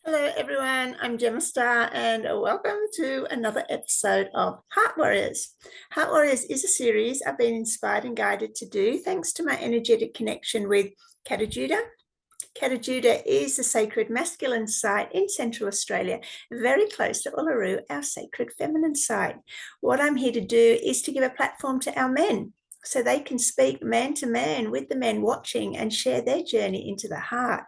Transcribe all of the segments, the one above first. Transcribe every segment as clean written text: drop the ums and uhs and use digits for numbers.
Hello, everyone. I'm Gemma Star, and welcome to another episode of Heart Warriors. Heart Warriors is a series I've been inspired and guided to do thanks to my energetic connection with Kata Judah. Kata Judah is the sacred masculine site in Central Australia, very close to Uluru, our sacred feminine site. What I'm here to do is to give a platform to our men so they can speak man to man with the men watching and share their journey into the heart,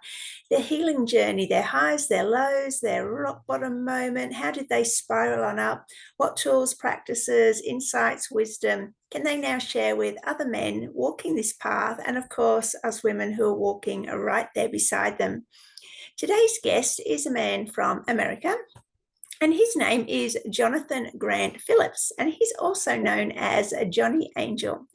their healing journey, their highs, their lows, their rock bottom moment. How did they spiral on up? What tools, practices, insights, wisdom can they now share with other men walking this path? And of course, us women who are walking right there beside them. Today's guest is a man from America, and his name is Jonathan Grant Phillips, and he's also known as Johnny Angel.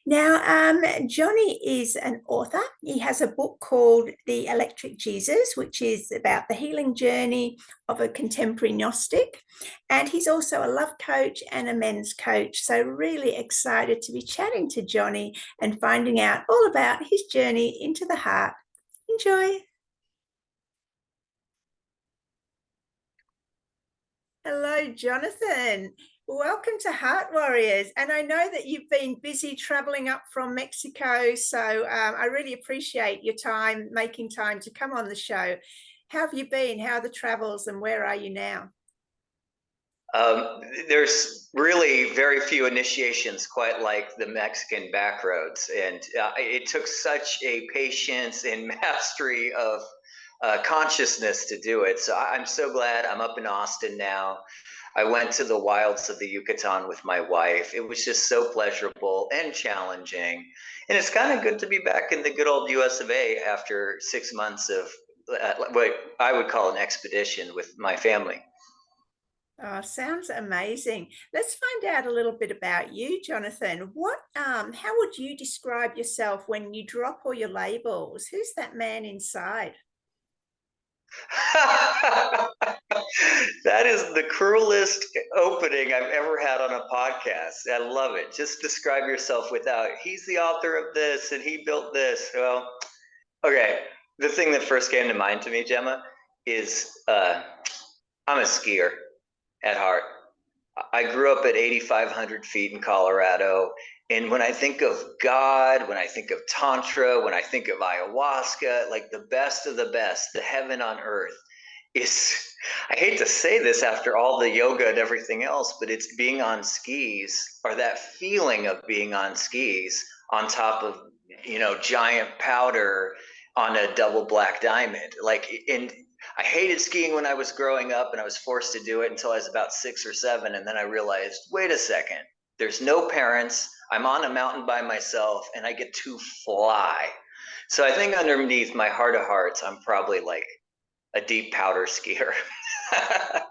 Now, Johnny is an author. He has a book called The Electric Jesus, which is about the healing journey of a contemporary Gnostic. And he's also a love coach and a men's coach. So really excited to be chatting to Johnny and finding out all about his journey into the heart. Enjoy. Hello, Jonathan. Welcome to Heart Warriors. And I know that you've been busy traveling up from Mexico, so I really appreciate your time, making time to come on the show. How have you been? How are the travels and where are you now? There's really very few initiations quite like the Mexican back roads, and it took such a patience and mastery of consciousness to do it. So I'm so glad I'm up in Austin now. I went to the wilds of the Yucatan with my wife. It was just so pleasurable and challenging, and it's kind of good to be back in the good old US of A after 6 months of what I would call an expedition with my family. Oh, sounds amazing. Let's find out a little bit about you, Jonathan. How would you describe yourself when you drop all your labels? Who's that man inside? That is the cruelest opening I've ever had on a podcast. I love it. Just describe yourself without, he's the author of this and he built this. Well, okay. The thing that first came to mind to me, Gemma, is I'm a skier at heart. I grew up at 8,500 feet in Colorado. And when I think of God, when I think of Tantra, when I think of ayahuasca, like the best of the best, the heaven on earth is, I hate to say this after all the yoga and everything else, but it's being on skis, or that feeling of being on skis on top of, giant powder on a double black diamond. And I hated skiing when I was growing up, and I was forced to do it until I was about 6 or 7. And then I realized, wait a second, there's no parents. I'm on a mountain by myself and I get to fly. So I think underneath my heart of hearts, I'm probably like a deep powder skier. I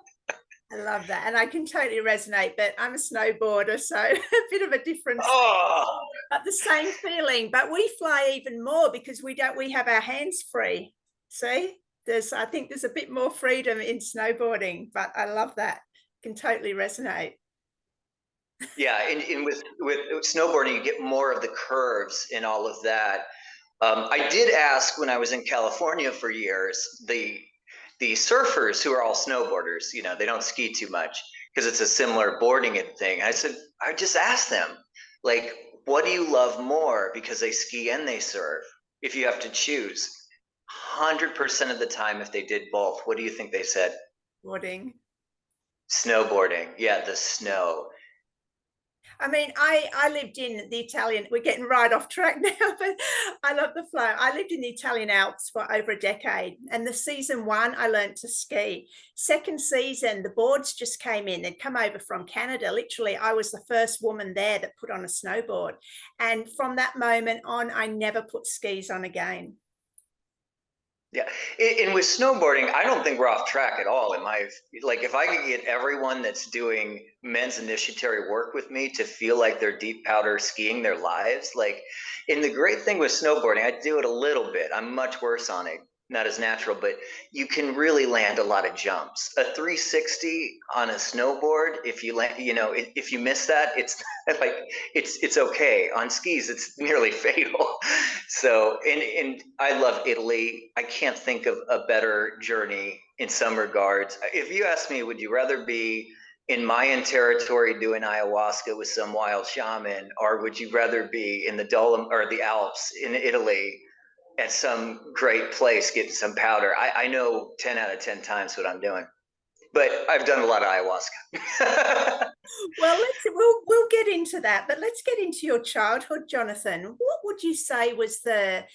love that. And I can totally resonate, but I'm a snowboarder, so a bit of a difference. Oh, But the same feeling. But we fly even more because we have our hands free. See? I think there's a bit more freedom in snowboarding, but I love that. Can totally resonate. yeah. And with snowboarding, you get more of the curves and all of that. I did ask when I was in California for years, the surfers who are all snowboarders, they don't ski too much because it's a similar boarding thing. I said, I just asked them, like, what do you love more? Because they ski and they surf. If you have to choose, 100% of the time, if they did both, what do you think they said? Boarding. Snowboarding. Yeah, the snow. I mean, I lived in the Italian, we're getting right off track now, but I love the flow. I lived in the Italian Alps for over a decade. And the season one, I learned to ski. Second season, the boards just came in. They'd come over from Canada. Literally, I was the first woman there that put on a snowboard. And from that moment on, I never put skis on again. Yeah, and with snowboarding, I don't think we're off track at all. Like, if I could get everyone that's doing men's initiatory work with me to feel like they're deep powder skiing their lives, like, and the great thing with snowboarding, I do it a little bit. I'm much worse on it not as natural, but you can really land a lot of jumps. A 360 on a snowboard, if you land, if you miss that, it's like it's okay. On skis, it's nearly fatal. So, and I love Italy. I can't think of a better journey in some regards. If you ask me, would you rather be in Mayan territory doing ayahuasca with some wild shaman, or would you rather be in the or the Alps in Italy at some great place getting some powder? I know 10 out of 10 times what I'm doing, but I've done a lot of ayahuasca. Well, we'll get into that, but let's get into your childhood, Jonathan. What would you say was the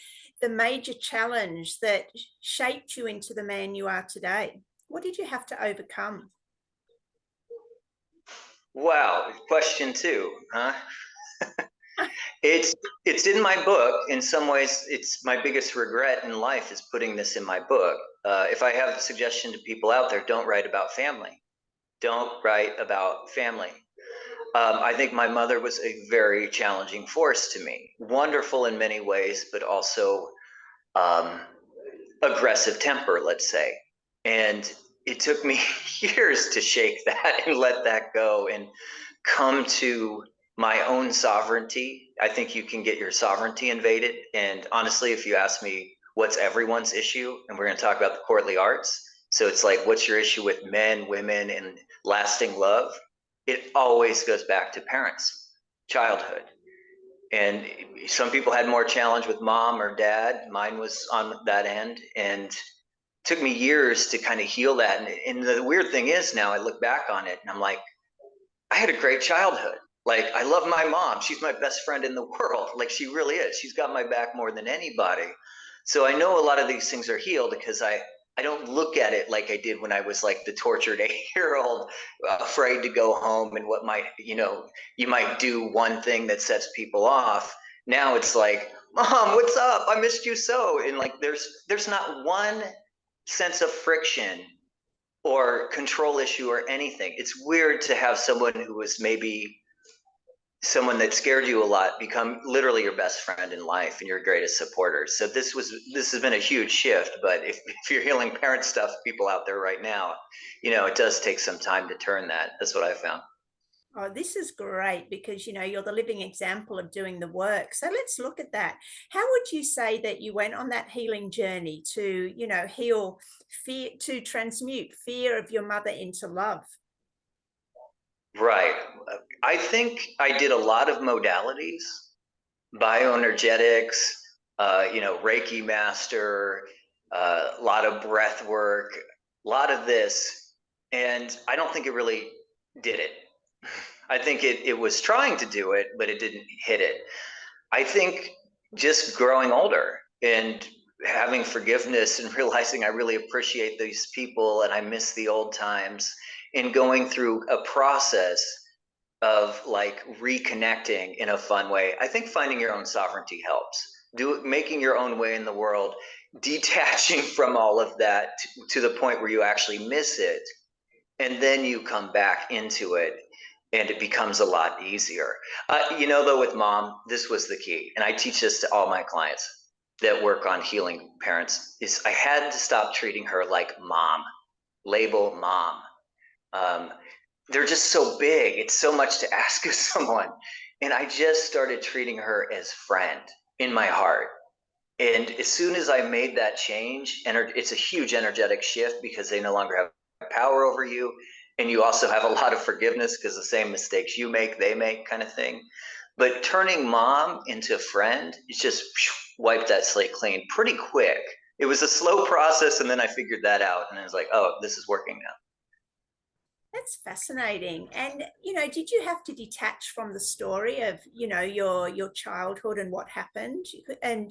major challenge that shaped you into the man you are today? What did you have to overcome? Wow, question two, huh? It's in my book. In some ways, it's my biggest regret in life is putting this in my book. If I have a suggestion to people out there, don't write about family. Don't write about family. I think my mother was a very challenging force to me. Wonderful in many ways, but also um, aggressive temper, let's say. And it took me years to shake that and let that go and come to my own sovereignty. I think you can get your sovereignty invaded. And honestly, if you ask me what's everyone's issue, and we're going to talk about the courtly arts. So it's like, what's your issue with men, women, and lasting love? It always goes back to parents, childhood. And some people had more challenge with mom or dad. Mine was on that end. And it took me years to kind of heal that. And the weird thing is now I look back on it and I'm like, I had a great childhood. Like, I love my mom. She's my best friend in the world. Like, she really is. She's got my back more than anybody. So I know a lot of these things are healed because I don't look at it like I did when I was like the tortured 8-year-old, afraid to go home and what might, you might do one thing that sets people off. Now it's like, Mom, what's up? I missed you so. And like, there's not one sense of friction or control issue or anything. It's weird to have someone who was maybe someone that scared you a lot become literally your best friend in life and your greatest supporter. So this has been a huge shift. But if you're healing parent stuff, people out there right now, it does take some time to turn that. That's what I found. Oh, this is great because you're the living example of doing the work. So let's look at that. How would you say that you went on that healing journey to, heal fear, to transmute fear of your mother into love? Right. I think I did a lot of modalities, bioenergetics, Reiki master, a lot of breath work, a lot of this. And I don't think it really did it. I think it was trying to do it, but it didn't hit it. I think just growing older and having forgiveness and realizing I really appreciate these people and I miss the old times and going through a process of like reconnecting in a fun way. I think finding your own sovereignty helps. Making your own way in the world, detaching from all of that to the point where you actually miss it, and then you come back into it and it becomes a lot easier. Though with mom, this was the key. And I teach this to all my clients that work on healing parents is I had to stop treating her like mom, label mom. They're just so big. It's so much to ask of someone. And I just started treating her as friend in my heart. And as soon as I made that change, and it's a huge energetic shift because they no longer have power over you. And you also have a lot of forgiveness because the same mistakes you make, they make kind of thing. But turning mom into friend, it's just wipe that slate clean pretty quick. It was a slow process. And then I figured that out. And I was like, oh, this is working now. That's fascinating. And, did you have to detach from the story of, your childhood and what happened? And,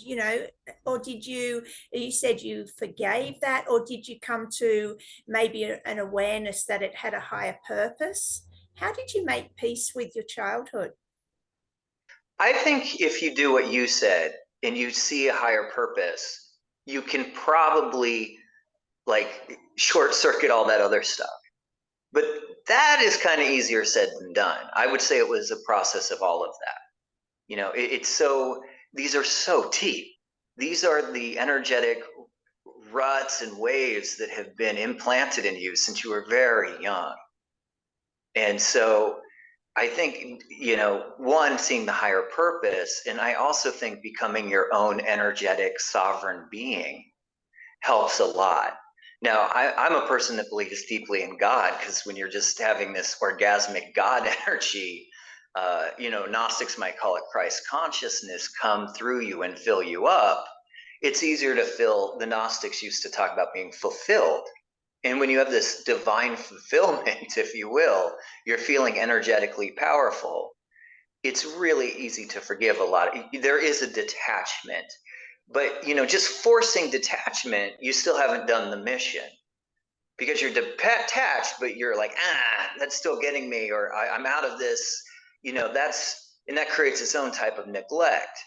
or did you said you forgave that, or did you come to maybe an awareness that it had a higher purpose? How did you make peace with your childhood? I think if you do what you said and you see a higher purpose, you can probably like short circuit all that other stuff. But that is kind of easier said than done. I would say it was a process of all of that. It's so, these are so deep. These are the energetic ruts and waves that have been implanted in you since you were very young. And so I think, one, seeing the higher purpose, and I also think becoming your own energetic sovereign being helps a lot. Now, I'm a person that believes deeply in God, because when you're just having this orgasmic God energy, Gnostics might call it Christ consciousness, come through you and fill you up. It's easier to feel, the Gnostics used to talk about being fulfilled. And when you have this divine fulfillment, if you will, you're feeling energetically powerful. It's really easy to forgive a lot. There is a detachment, but just forcing detachment, you still haven't done the mission, because you're detached, but you're like, that's still getting me, or I'm out of this. That creates its own type of neglect.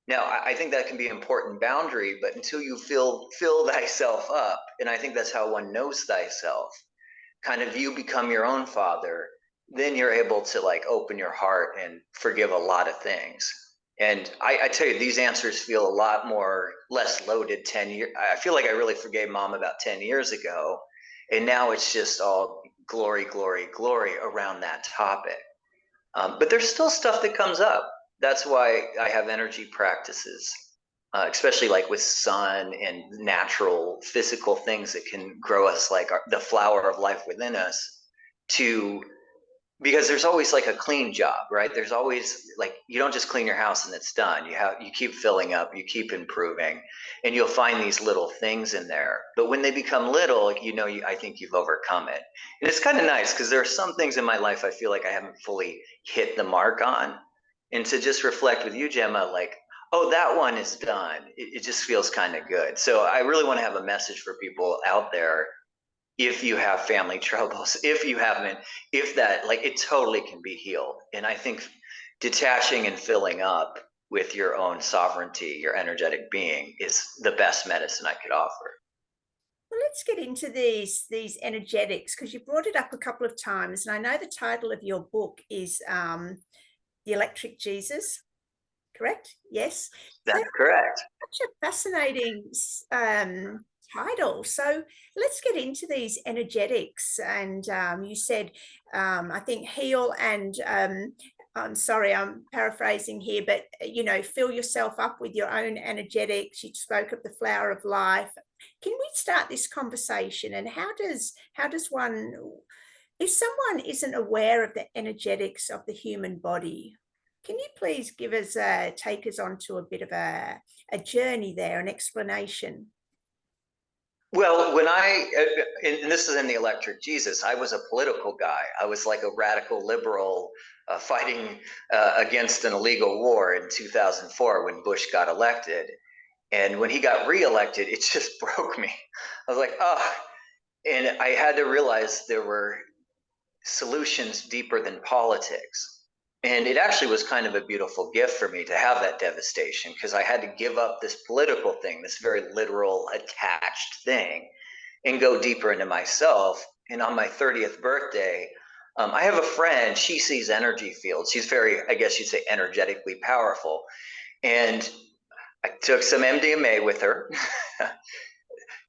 Now, I think that can be an important boundary, but until you fill thyself up, and I think that's how one knows thyself, kind of you become your own father, then you're able to open your heart and forgive a lot of things. And I tell you, these answers feel a lot less loaded 10 years. I feel like I really forgave mom about 10 years ago. And now it's just all glory, glory, glory around that topic. But there's still stuff that comes up. That's why I have energy practices, especially with sun and natural physical things that can grow us, the flower of life within us, because there's always a clean job, right? There's always you don't just clean your house and it's done. You keep filling up, you keep improving, and you'll find these little things in there. But when they become little, I think you've overcome it. And it's kind of nice, because there are some things in my life I feel like I haven't fully hit the mark on. And to just reflect with you, Gemma, oh, that one is done. It just feels kind of good. So I really want to have a message for people out there. If you have family troubles, if that, it totally can be healed. And I think detaching and filling up with your own sovereignty, your energetic being, is the best medicine I could offer. Well, let's get into these energetics, because you brought it up a couple of times, and I know the title of your book is The Electric Jesus, correct? Yes. That's correct. Such a fascinating title. So let's get into these energetics. And you said, I think, heal and I'm sorry, I'm paraphrasing here, but fill yourself up with your own energetics. You spoke of the flower of life. Can we start this conversation? And how does one, if someone isn't aware of the energetics of the human body, can you please give us, take us on to a bit of a journey there, an explanation? Well, and this is in The Electric Jesus, I was a political guy. I was like a radical liberal, fighting against an illegal war in 2004 when Bush got elected. And when he got reelected, it just broke me. I was like, oh, and I had to realize there were solutions deeper than politics. And it actually was kind of a beautiful gift for me to have that devastation, because I had to give up this political thing, this very literal, attached thing, and go deeper into myself. And on my 30th birthday, I have a friend, she sees energy fields. She's very, I guess you'd say, energetically powerful. And I took some MDMA with her.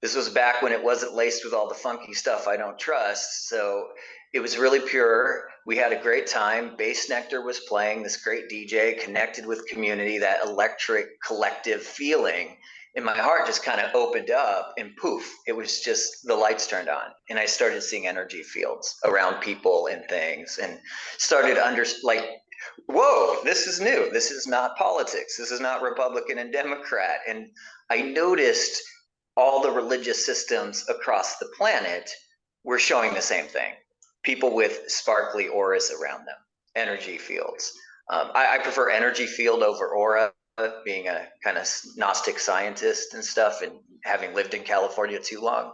This was back when it wasn't laced with all the funky stuff I don't trust. So it was really pure. We had a great time. Bass Nectar was playing, this great DJ, connected with community, that electric collective feeling. And my heart just kind of opened up, and poof, it was just the lights turned on. And I started seeing energy fields around people and things, and started whoa, this is new. This is not politics. This is not Republican and Democrat. And I noticed all the religious systems across the planet were showing the same thing. People with sparkly auras around them, energy fields. I prefer energy field over aura, being a kind of Gnostic scientist and stuff, and having lived in California too long.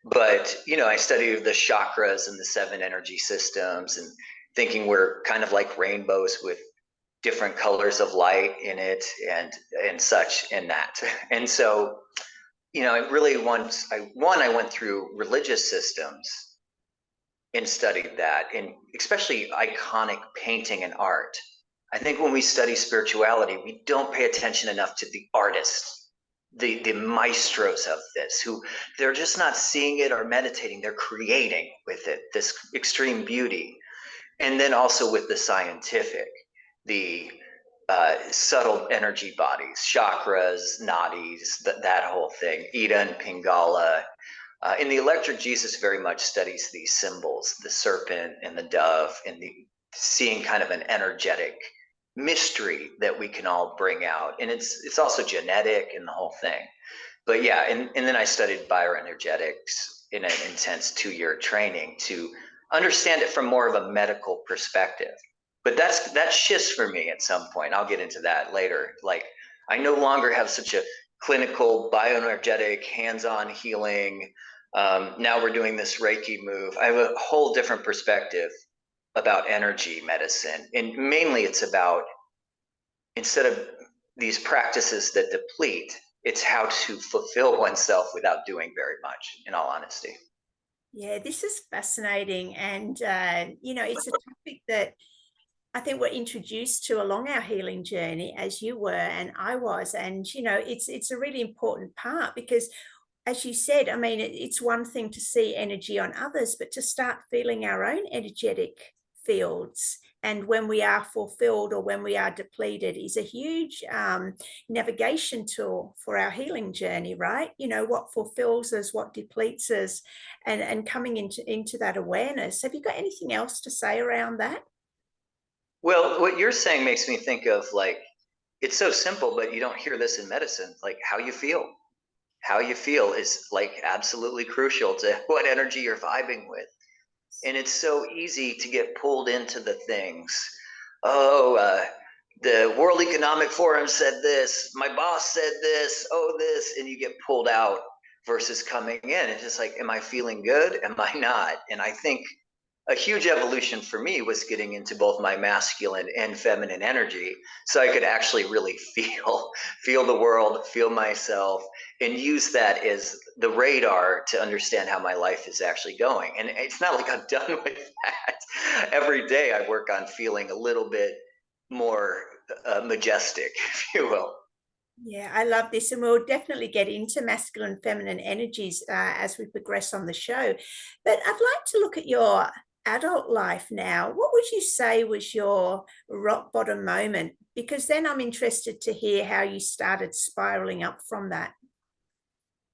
But, I studied the chakras and the 7 energy systems, and thinking we're kind of like rainbows with different colors of light in it, and such and that. And so, I really I went through religious systems and studied that, and especially iconic painting and art. I think when we study spirituality, we don't pay attention enough to the artists, the maestros of this, who they're just not seeing it or meditating, they're creating with it this extreme beauty. And then also with the scientific, the subtle energy bodies, chakras, nadis, that whole thing, Ida and Pingala. And the electric Jesus very much studies these symbols, the serpent and the dove, and the seeing kind of an energetic mystery that we can all bring out. And it's also genetic and the whole thing. But yeah, and then I studied bioenergetics in an intense 2-year training to understand it from more of a medical perspective. But that shifts for me at some point. I'll get into that later. Like, I no longer have such a clinical bioenergetic hands-on healing. Now we're doing this Reiki move. I have a whole different perspective about energy medicine, and mainly it's about, instead of these practices that deplete, it's how to fulfill oneself without doing very much, in all honesty. Yeah, this is fascinating. And, it's a topic that I think we're introduced to along our healing journey, as you were and I was. And, it's a really important part because, as you said, I mean, it's one thing to see energy on others, but to start feeling our own energetic fields. And when we are fulfilled or when we are depleted is a huge navigation tool for our healing journey, right? What fulfills us, what depletes us, and coming into that awareness. Have you got anything else to say around that? Well, what you're saying makes me think of, like, it's so simple, but you don't hear this in medicine, like how you feel. How you feel is like absolutely crucial to what energy you're vibing with. And it's so easy to get pulled into the things. Oh, the World Economic Forum said this, my boss said this, oh, this, and you get pulled out versus coming in. It's just like, am I feeling good? Am I not? And I think a huge evolution for me was getting into both my masculine and feminine energy, so I could actually really feel the world, feel myself, and use that as the radar to understand how my life is actually going. And it's not like I'm done with that. Every day I work on feeling a little bit more majestic, if you will. Yeah, I love this. And we'll definitely get into masculine and feminine energies as we progress on the show. But I'd like to look at your adult life now. What would you say was your rock bottom moment? Because then I'm interested to hear how you started spiraling up from that.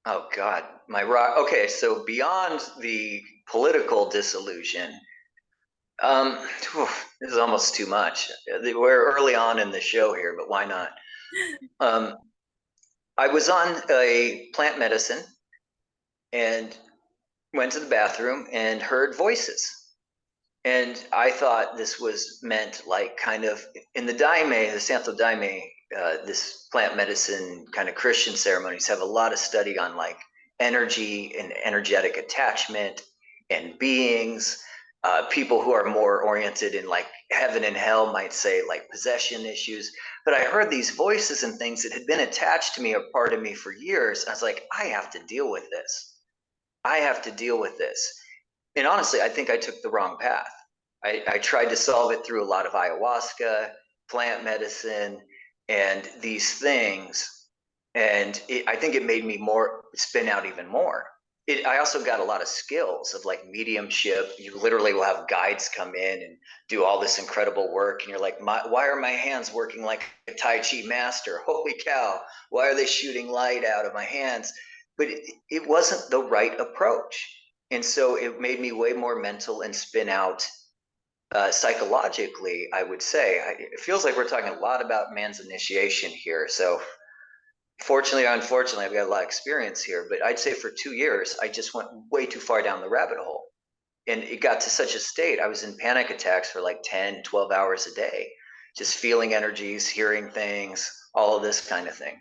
Oh God, my rock. Okay, so beyond the political disillusion, whew, this is almost too much. We're early on in the show here, but why not? Um, I was on a plant medicine and went to the bathroom and heard voices. And I thought this was meant, like, kind of in the Daime, the Santo Daime, this plant medicine kind of Christian ceremonies have a lot of study on like energy and energetic attachment and beings. People who are more oriented in like heaven and hell might say like possession issues. But I heard these voices and things that had been attached to me or part of me for years. I was like, I have to deal with this. I have to deal with this. And honestly, I think I took the wrong path. I tried to solve it through a lot of ayahuasca, plant medicine, and these things. And I think it made me more spin out even more. I also got a lot of skills of like mediumship. You literally will have guides come in and do all this incredible work. And you're like, why are my hands working like a Tai Chi master? Holy cow. Why are they shooting light out of my hands? But it wasn't the right approach. And so it made me way more mental and spin out psychologically, I would say. It feels like we're talking a lot about man's initiation here. So fortunately or unfortunately, I've got a lot of experience here, but I'd say for 2 years, I just went way too far down the rabbit hole. And it got to such a state, I was in panic attacks for like 10, 12 hours a day, just feeling energies, hearing things, all of this kind of thing.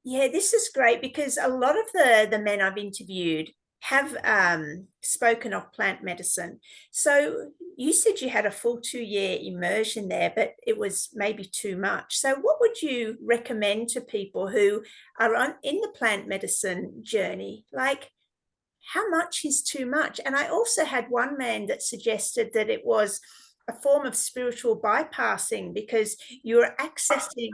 Yeah, this is great because a lot of the men I've interviewed have spoken of plant medicine. So you said you had a full 2-year immersion there, but it was maybe too much. So what would you recommend to people who are in the plant medicine journey? Like, how much is too much? And I also had one man that suggested that it was a form of spiritual bypassing because you're accessing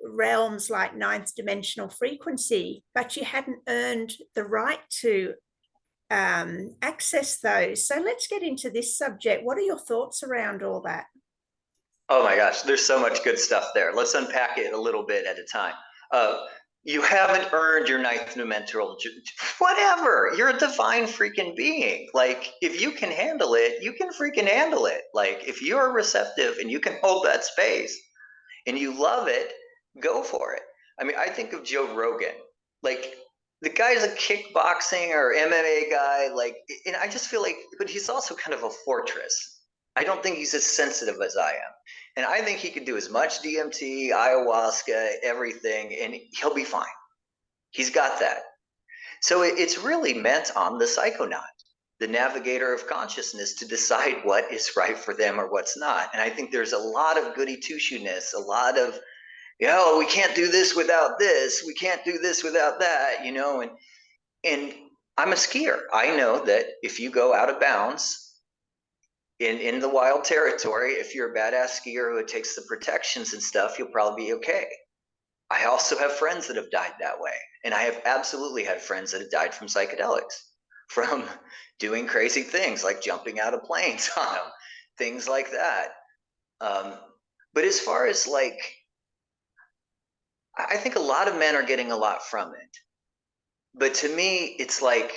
realms like ninth dimensional frequency, but you hadn't earned the right to access those. So let's get into this subject. What are your thoughts around all that? Oh my gosh, there's so much good stuff there. Let's unpack it a little bit at a time. You haven't earned your ninth dimensional, whatever. You're a divine freaking being. Like, if you can handle it, you can freaking handle it. Like, if you're receptive and you can hold that space and you love it, go for it. I mean, I think of Joe Rogan. Like, the guy's a kickboxing or MMA guy. Like, and I just feel like, but he's also kind of a fortress. I don't think he's as sensitive as I am. And I think he could do as much DMT, ayahuasca, everything, and he'll be fine. He's got that. So it's really meant on the psychonaut, the navigator of consciousness, to decide what is right for them or what's not. And I think there's a lot of goody two-shoeness, a lot of, we can't do this without this, we can't do this without that, and I'm a skier. I know that if you go out of bounds in the wild territory, if you're a badass skier who takes the protections and stuff, you'll probably be okay. I also have friends that have died that way. And I have absolutely had friends that have died from psychedelics, from doing crazy things like jumping out of planes on them, things like that. But as far as I think a lot of men are getting a lot from it. But to me, it's like,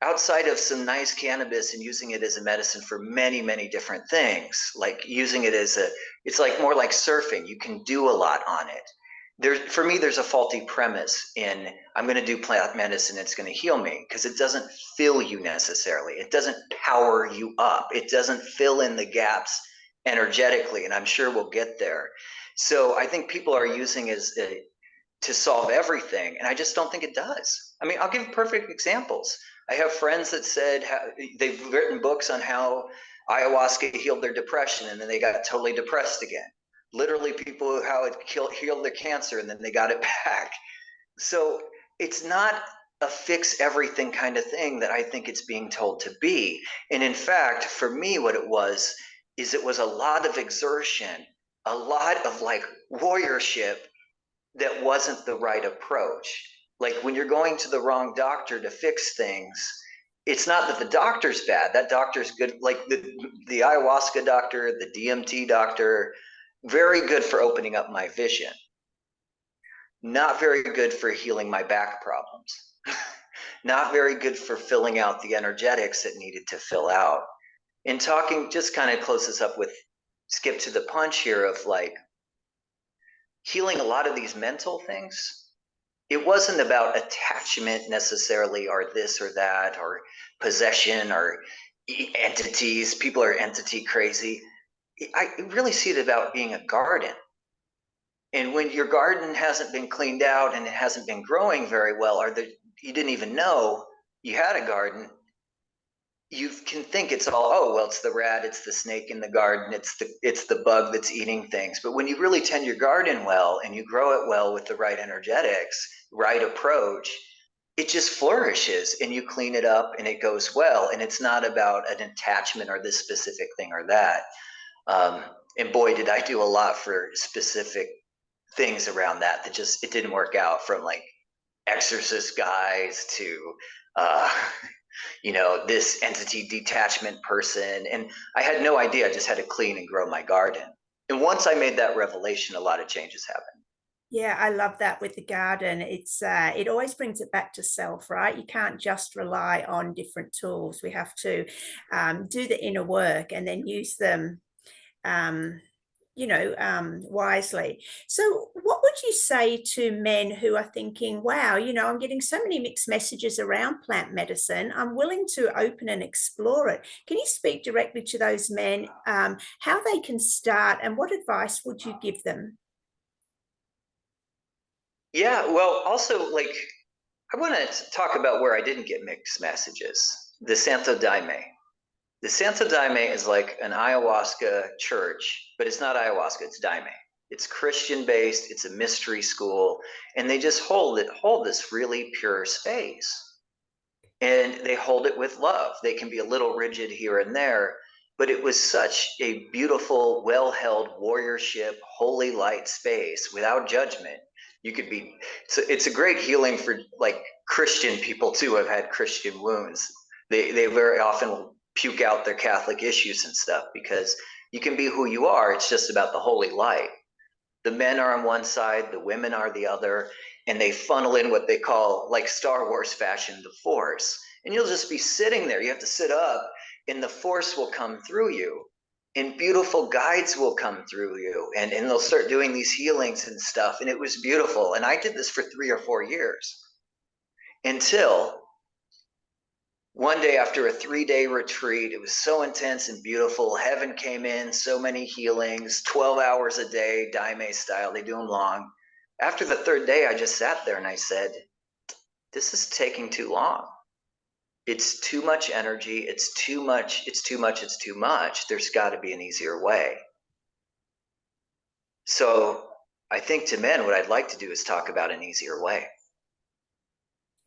outside of some nice cannabis and using it as a medicine for many, many different things, like using it as it's like more like surfing. You can do a lot on it. For me, there's a faulty premise in, I'm going to do plant medicine, it's going to heal me, because it doesn't fill you necessarily. It doesn't power you up. It doesn't fill in the gaps energetically, and I'm sure we'll get there. So I think people are using it to solve everything, and I just don't think it does. I mean, I'll give perfect examples. I have friends that said they've written books on how ayahuasca healed their depression, and then they got totally depressed again. Literally, people how it healed their cancer, and then they got it back. So it's not a fix everything kind of thing that I think it's being told to be. And in fact, for me, what it was is it was a lot of exertion, a lot of like warriorship that wasn't the right approach. Like, when you're going to the wrong doctor to fix things, it's not that the doctor's bad. That doctor's good. Like the ayahuasca doctor, the DMT doctor, very good for opening up my vision. Not very good for healing my back problems. Not very good for filling out the energetics that needed to fill out. In talking, just kind of close this up with, skip to the punch here of like, healing a lot of these mental things. It wasn't about attachment necessarily, or this or that, or possession, or entities. People are entity crazy. I really see it about being a garden. And when your garden hasn't been cleaned out and it hasn't been growing very well, or you didn't even know you had a garden, you can think it's all, oh, well, it's the rat, it's the snake in the garden, it's the bug that's eating things. But when you really tend your garden well and you grow it well with the right energetics, right approach, it just flourishes, and you clean it up and it goes well. And it's not about an attachment or this specific thing or that. And boy, did I do a lot for specific things around that it didn't work out, from like exorcist guys to this entity detachment person. And I had no idea. I just had to clean and grow my garden. And once I made that revelation, a lot of changes happened. Yeah, I love that with the garden. It always brings it back to self, right? You can't just rely on different tools. We have to do the inner work and then use them wisely. So what would you say to men who are thinking, wow, I'm getting so many mixed messages around plant medicine, I'm willing to open and explore it? Can you speak directly to those men, how they can start, and what advice would you give them? Yeah, well, also, like, I want to talk about where I didn't get mixed messages. The Santo Daime. The Santo Daime is like an ayahuasca church, but it's not ayahuasca, it's Daime. It's Christian based, it's a mystery school, and they just hold this really pure space. And they hold it with love. They can be a little rigid here and there, but it was such a beautiful, well-held warriorship, holy light space without judgment. You could be, so it's a great healing for like Christian people too, who have had Christian wounds. They very often puke out their Catholic issues and stuff because you can be who you are. It's just about the holy light. The men are on one side, the women are the other, and they funnel in what they call, like Star Wars fashion, the Force. And you'll just be sitting there. You have to sit up, and the Force will come through you, and beautiful guides will come through you, and they'll start doing these healings and stuff. And it was beautiful. And I did this for 3 or 4 years until one day after a 3-day retreat. It was so intense and beautiful. Heaven came in, so many healings, 12 hours a day, Daime style. They do them long. After the 3rd day, I just sat there and I said, this is taking too long. It's too much energy. It's too much. It's too much. It's too much. There's got to be an easier way. So I think to men, what I'd like to do is talk about an easier way.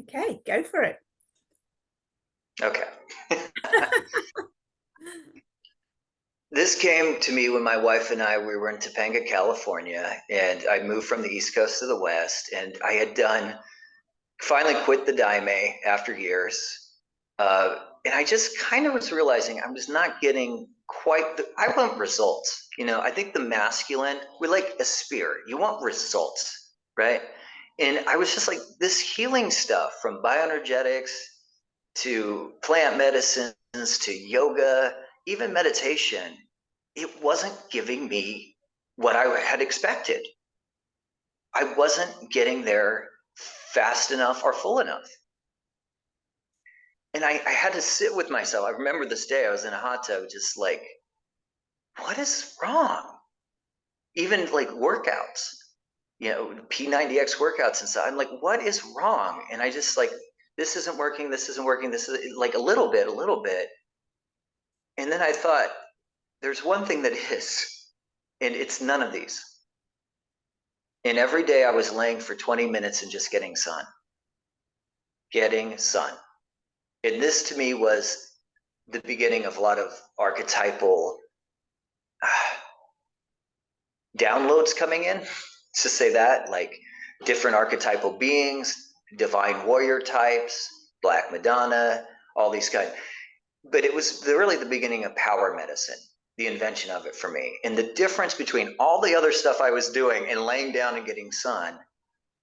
Okay, go for it. Okay. This came to me when my wife and I, we were in Topanga, California, and I moved from the East Coast to the West, and I had finally quit the Daime after years. And I just kind of was realizing I was not getting I want results. I think the masculine, we're like a spear. You want results, right? And I was just like, this healing stuff from bioenergetics to plant medicines to yoga, even meditation, it wasn't giving me what I had expected. I wasn't getting there fast enough or full enough. And I had to sit with myself. I remember this day I was in a hot tub, just like, what is wrong? Even like workouts, P90X workouts and stuff. I'm like, what is wrong? And I just like, this isn't working. This isn't working. This is like a little bit. And then I thought, there's one thing that is, and it's none of these. And every day I was laying for 20 minutes and just getting sun. And this to me was the beginning of a lot of archetypal downloads coming in, to say that, like different archetypal beings, divine warrior types, Black Madonna, all these kinds. But it was really the beginning of power medicine, the invention of it for me. And the difference between all the other stuff I was doing and laying down and getting sun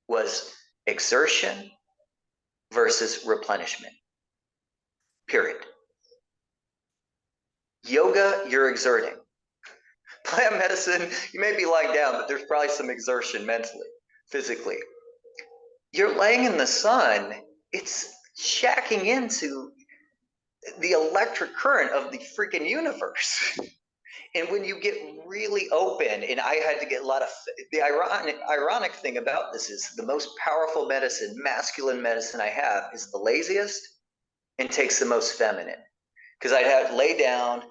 was exertion versus replenishment, period. Yoga, you're exerting. Plant medicine, you may be lying down, but there's probably some exertion mentally, physically. You're laying in the sun, it's shacking into the electric current of the freaking universe. And when you get really open, and I had to get a lot of, the ironic thing about this is the most powerful medicine, masculine medicine I have is the laziest and takes the most feminine. Because I'd have to lay down,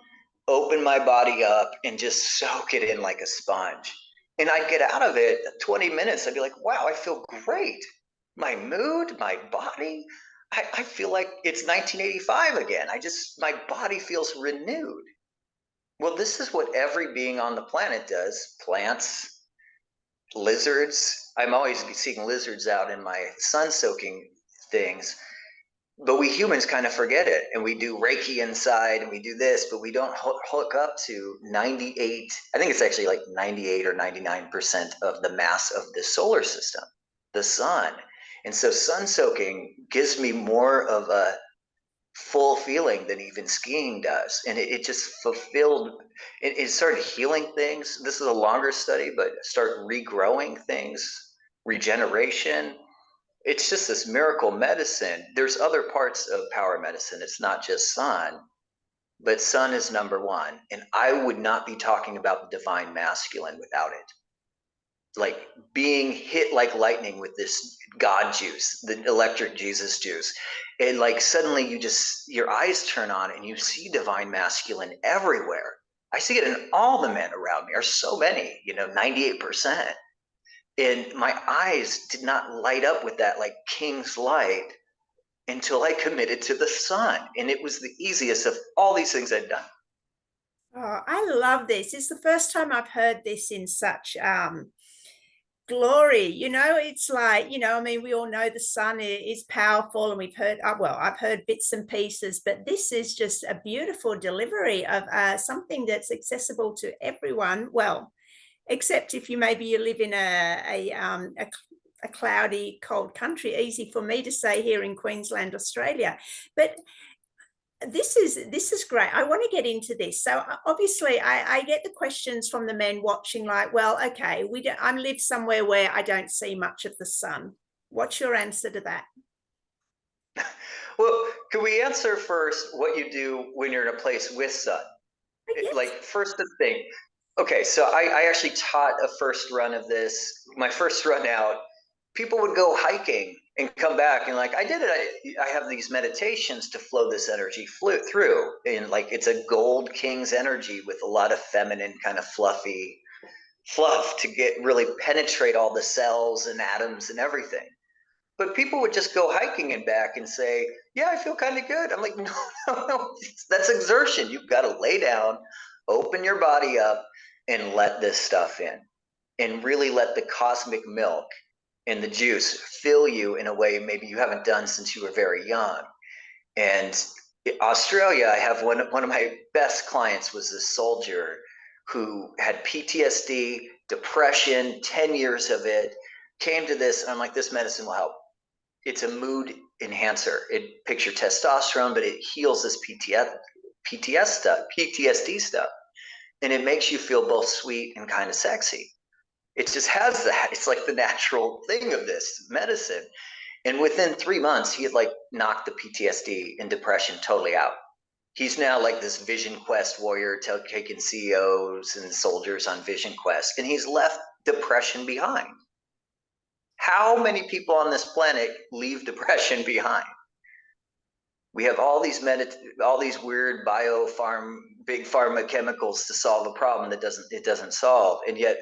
open my body up, and just soak it in like a sponge. And I'd get out of it 20 minutes. I'd be like, wow, I feel great. My mood, my body, I feel like it's 1985 again. My body feels renewed. Well, this is what every being on the planet does. Plants, lizards. I'm always seeing lizards out in my sun soaking things. But we humans kind of forget it, and we do Reiki inside, and we do this, but we don't hook up to 98. I think it's actually like 98 or 99% of the mass of the solar system, the sun. And so sun soaking gives me more of a full feeling than even skiing does. And it just fulfilled, it started healing things. This is a longer study, but start regrowing things, regeneration. It's just this miracle medicine. There's other parts of power medicine. It's not just sun, but sun is number one. And I would not be talking about the divine masculine without it. Like being hit like lightning with this God juice, the electric Jesus juice. And like suddenly your eyes turn on and you see divine masculine everywhere. I see it in all the men around me. There's so many, 98%. And my eyes did not light up with that like king's light until I committed to the sun. And it was the easiest of all these things I'd done. Oh, I love this. It's the first time I've heard this in such glory. It's like, I mean, we all know the sun is powerful, and we've heard, well, I've heard bits and pieces, but this is just a beautiful delivery of something that's accessible to everyone. Well, except if you live in a cloudy, cold country. Easy for me to say here in Queensland, Australia. But this is great. I want to get into this. So obviously, I get the questions from the men watching, like, well, okay, I live somewhere where I don't see much of the sun. What's your answer to that? Well, could we answer first what you do when you're in a place with sun? Like, Yes. first thing. Okay, so I actually taught a first run of this. My first run out, people would go hiking and come back and like, I did it. I have these meditations to flow this energy through. And like, it's a gold king's energy with a lot of feminine kind of fluffy fluff to get really penetrate all the cells and atoms and everything. But people would just go hiking and back and say, yeah, I feel kind of good. I'm like, no, no, no, that's exertion. You've got to lay down, open your body up, and let this stuff in. And really let the cosmic milk and the juice fill you in a way maybe you haven't done since you were very young. And Australia, I have one of my best clients was this soldier who had PTSD, depression, 10 years of it, came to this, and I'm like, this medicine will help. It's a mood enhancer. It picks your testosterone, but it heals this PTSD stuff. And it makes you feel both sweet and kind of sexy. It just has that. It's like the natural thing of this medicine. And within 3 months, he had like knocked the PTSD and depression totally out. He's now like this Vision Quest warrior, taking CEOs and soldiers on Vision Quest, and he's left depression behind. How many people on this planet leave depression behind? We have all these weird big pharma chemicals to solve a problem that doesn't solve, and yet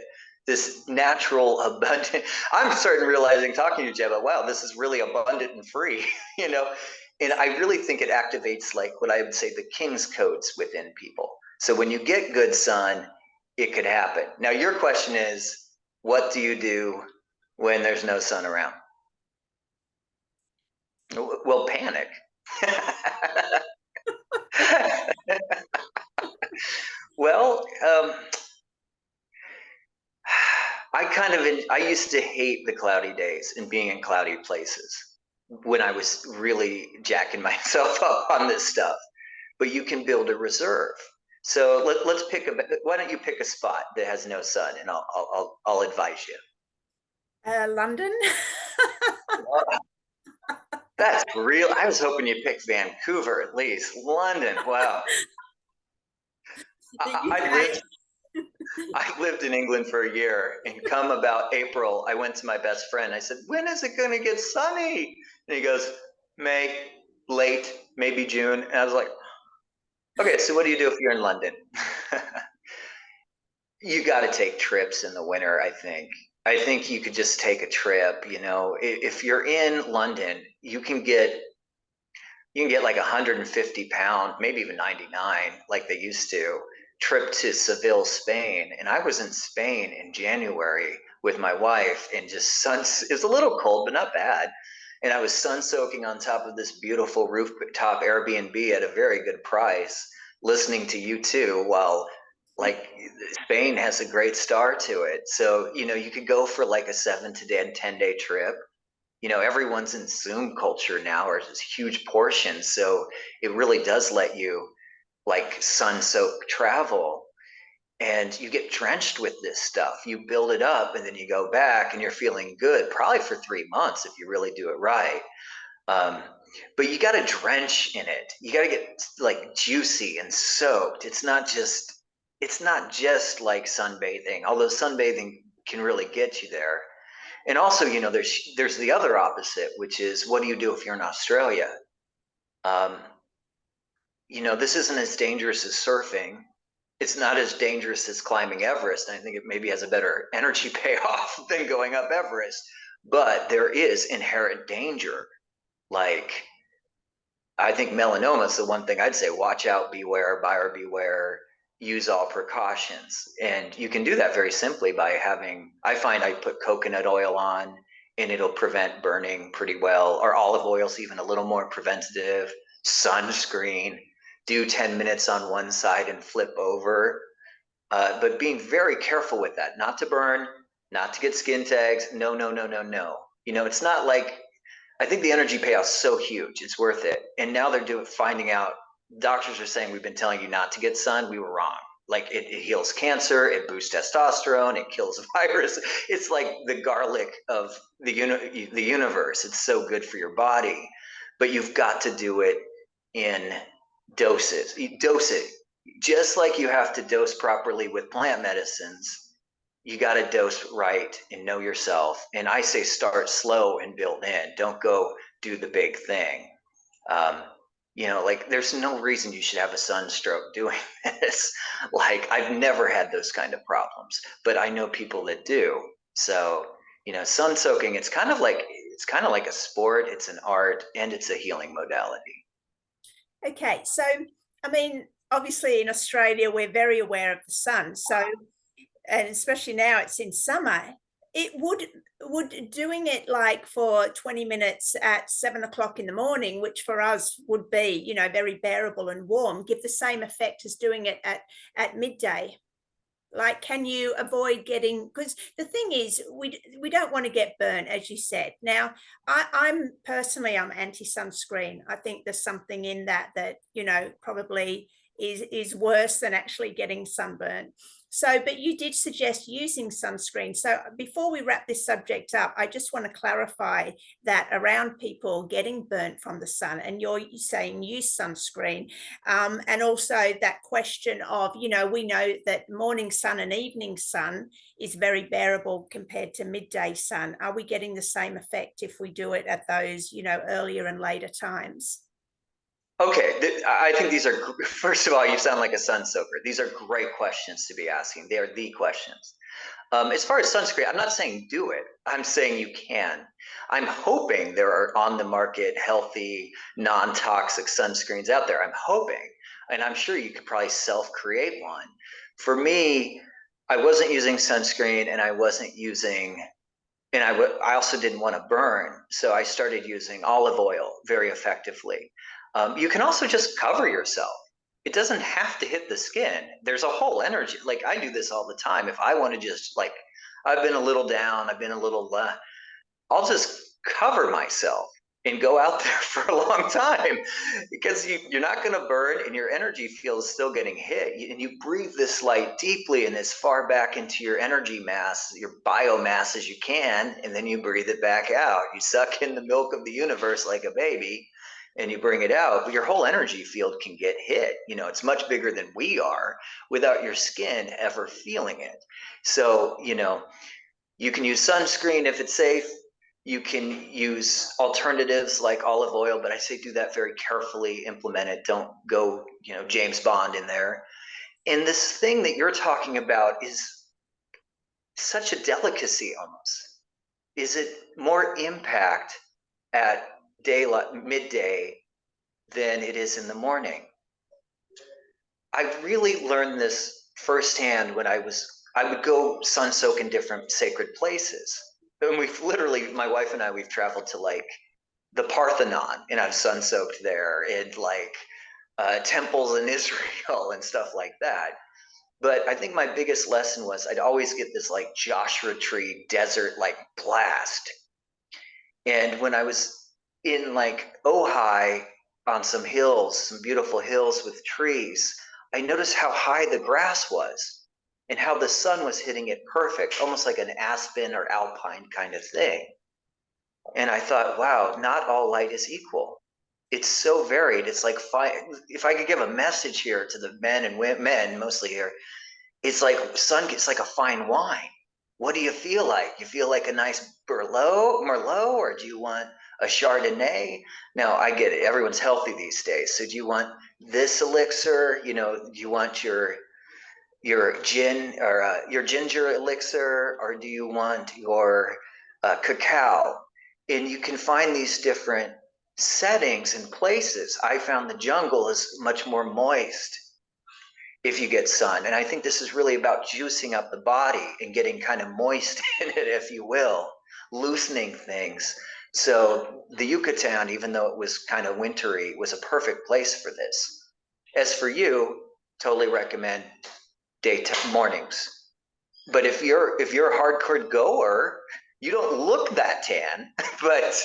this natural abundant. I'm starting realizing, talking to you, Gemma, wow, this is really abundant and free, you know. And I really think it activates like what I would say the king's codes within people. So when you get good sun, it could happen. Now your question is, what do you do when there's no sun around? Well, panic. Well, I used to hate the cloudy days and being in cloudy places when I was really jacking myself up on this stuff. But you can build a reserve. So let's pick why don't you pick a spot that has no sun, and I'll advise you. London. That's real. I was hoping you picked Vancouver at least. London, wow. I lived in England for a year, and come about April, I went to my best friend. I said, when is it going to get sunny? And he goes, May, late, maybe June. And I was like, okay, so what do you do if you're in London? You got to take trips in the winter, I think. I think you could just take a trip, you know. If you're in London, you can get like 150 pound, maybe even 99, like they used to, trip to Seville, Spain. And I was in Spain in January with my wife, and just it was a little cold, but not bad. And I was sun soaking on top of this beautiful rooftop Airbnb at a very good price, listening to you too, while like Spain has a great star to it. So, you know, you could go for like a 7 to 10 day trip. You know, everyone's in Zoom culture now, or this huge portion. So it really does let you like sun soak travel, and you get drenched with this stuff. You build it up, and then you go back and you're feeling good, probably for 3 months if you really do it right. Um, but you got to drench in it. You got to get like juicy and soaked. It's not just like sunbathing, although sunbathing can really get you there. And also, you know, there's the other opposite, which is, what do you do if you're in Australia? Um, you know, this isn't as dangerous as surfing. It's not as dangerous as climbing Everest. And I think it maybe has a better energy payoff than going up Everest. But there is inherent danger. Like, I think melanoma is the one thing I'd say, watch out, beware, buyer beware. use all precautions. And you can do that very simply by having, I find I put coconut oil on and it'll prevent burning pretty well, or olive oil's even a little more preventative. Sunscreen, do 10 minutes on one side and flip over. But being very careful with that, not to burn, not to get skin tags. No, no, no, no, no. You know, it's not like, I think the energy payoff's so huge, it's worth it. And now they're finding out, doctors are saying, we've been telling you not to get sun. We were wrong. Like it heals cancer, it boosts testosterone, it kills a virus. It's like the garlic of the universe. It's so good for your body, but you've got to do it in doses. You dose it just like you have to dose properly with plant medicines. You got to dose right and know yourself. And I say start slow and build in. Don't go do the big thing. You know, like there's no reason you should have a sunstroke doing this. Like I've never had those kind of problems, but I know people that do. So, you know, sun soaking, it's kind of like a sport, it's an art, and it's a healing modality. Okay, so I mean, obviously in Australia we're very aware of the sun. So, and especially now it's in summer, it would doing it like for 20 minutes at 7 o'clock in the morning, which for us would be, you know, very bearable and warm, give the same effect as doing it at midday? Like, can you avoid getting, because the thing is, we don't want to get burnt, as you said. Now, I'm personally, I'm anti-sunscreen. I think there's something in that, you know, probably is worse than actually getting sunburn. So, but you did suggest using sunscreen. So before we wrap this subject up, I just want to clarify that around people getting burnt from the sun, and you're saying use sunscreen. And also that question of, you know, we know that morning sun and evening sun is very bearable compared to midday sun. Are we getting the same effect if we do it at those, you know, earlier and later times? Okay, I think these are, first of all, you sound like a sun soaker. These are great questions to be asking. They are the questions. As far as sunscreen, I'm not saying do it. I'm saying you can. I'm hoping there are on the market healthy, non-toxic sunscreens out there. I'm hoping, and I'm sure you could probably self-create one. For me, I wasn't using sunscreen, and I wasn't using, and I also didn't want to burn, so I started using olive oil very effectively. You can also just cover yourself. It doesn't have to hit the skin. There's a whole energy. Like I do this all the time. If I want to just like, I've been a little down, I've been a little, I'll just cover myself and go out there for a long time because you're not going to burn and your energy field is still getting hit. And you breathe this light deeply and as far back into your energy mass, your biomass as you can, and then you breathe it back out. You suck in the milk of the universe like a baby and you bring it out, but your whole energy field can get hit. You know, it's much bigger than we are without your skin ever feeling it. So, you know, you can use sunscreen if it's safe. You can use alternatives like olive oil, but I say do that very carefully, implement it. Don't go, you know, James Bond in there. And this thing that you're talking about is such a delicacy almost. Is it more impact at daylight, midday, than it is in the morning? I really learned this firsthand when I would go sun soak in different sacred places. And we've literally, my wife and I, we've traveled to like the Parthenon and I've sun soaked there, and like temples in Israel and stuff like that. But I think my biggest lesson was I'd always get this like Joshua Tree desert like blast. And when I was in like Ojai on some hills, some beautiful hills with trees, I noticed how high the grass was and how the sun was hitting it perfect, almost like an aspen or alpine kind of thing. And I thought, wow, not all light is equal. It's so varied. It's like if I could give a message here to the men and women, mostly here, it's like sun. It's like a fine wine. What do you feel like? You feel like a nice Merlot, or do you want a Chardonnay? Now I get it. Everyone's healthy these days. So do you want this elixir? You know, do you want your gin or your ginger elixir, or do you want your cacao? And you can find these different settings and places. I found the jungle is much more moist, if you get sun. And I think this is really about juicing up the body and getting kind of moist in it, if you will, loosening things. So the Yucatan, even though it was kind of wintry, was a perfect place for this. As for you, totally recommend daytime mornings. But if you're a hardcore goer, you don't look that tan. But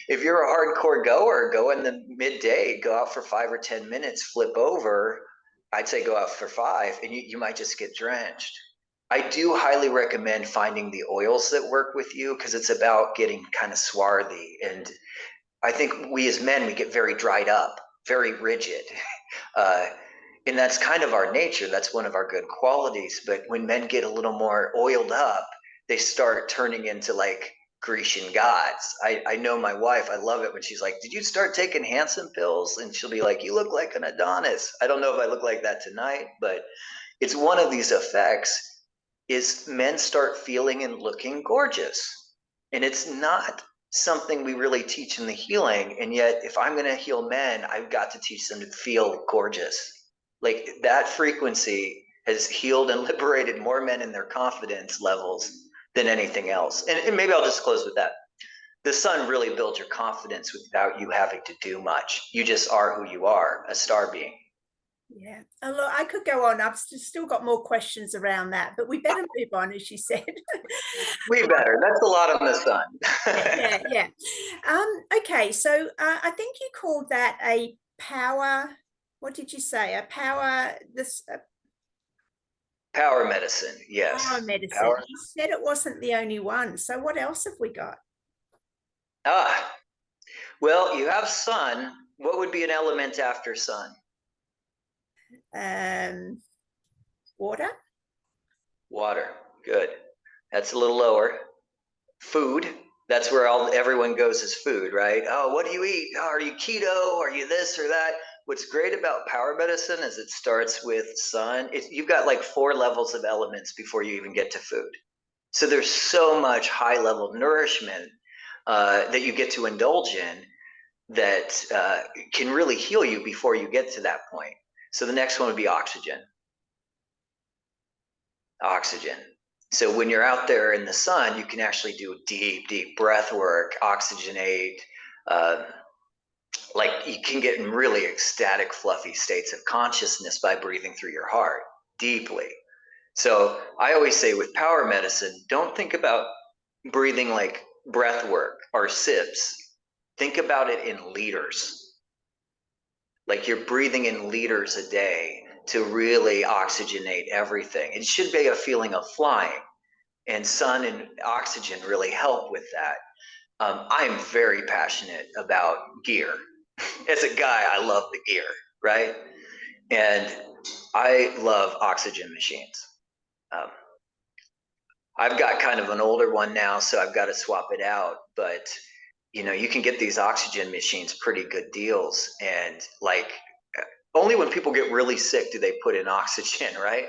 if you're a hardcore goer, go in the midday, go out for 5 or 10 minutes, flip over. I'd say go out for 5, and you might just get drenched. I do highly recommend finding the oils that work with you, because it's about getting kind of swarthy. And I think we as men, we get very dried up, very rigid. And that's kind of our nature. That's one of our good qualities. But when men get a little more oiled up, they start turning into like Grecian gods. I know my wife, I love it when she's like, did you start taking Hansen pills? And she'll be like, you look like an Adonis. I don't know if I look like that tonight, but it's one of these effects is men start feeling and looking gorgeous. And it's not something we really teach in the healing. And yet, if I'm going to heal men, I've got to teach them to feel gorgeous. Like that frequency has healed and liberated more men in their confidence levels than anything else. And maybe I'll just close with that. The sun really builds your confidence without you having to do much. You just are who you are, a star being. Yeah. And look, I could go on. I've still got more questions around that, but we better move on, as you said. We better. That's a lot on the sun. Yeah. Okay, so I think you called that a power. What did you say? A power. This Power medicine. Yes. power medicine. Power. You said it wasn't the only one. So what else have we got? Well, you have sun. What would be an element after sun? Water. Water. Good. That's a little lower. Food. That's where everyone goes is food, right? Oh, what do you eat? Oh, are you keto? Are you this or that? What's great about power medicine is it starts with sun. You've got like 4 levels of elements before you even get to food. So there's so much high level nourishment that you get to indulge in that can really heal you before you get to that point. So the next one would be oxygen. Oxygen. So when you're out there in the sun, you can actually do deep, deep breath work, oxygenate. Like you can get in really ecstatic, fluffy states of consciousness by breathing through your heart deeply. So I always say with power medicine, don't think about breathing like breath work or sips. Think about it in liters. Like you're breathing in liters a day to really oxygenate everything. It should be a feeling of flying, and sun and oxygen really help with that. I'm very passionate about gear. As a guy, I love the gear, right? And I love oxygen machines. I've got kind of an older one now, so I've got to swap it out. But you can get these oxygen machines pretty good deals, and like only when people get really sick do they put in oxygen, right?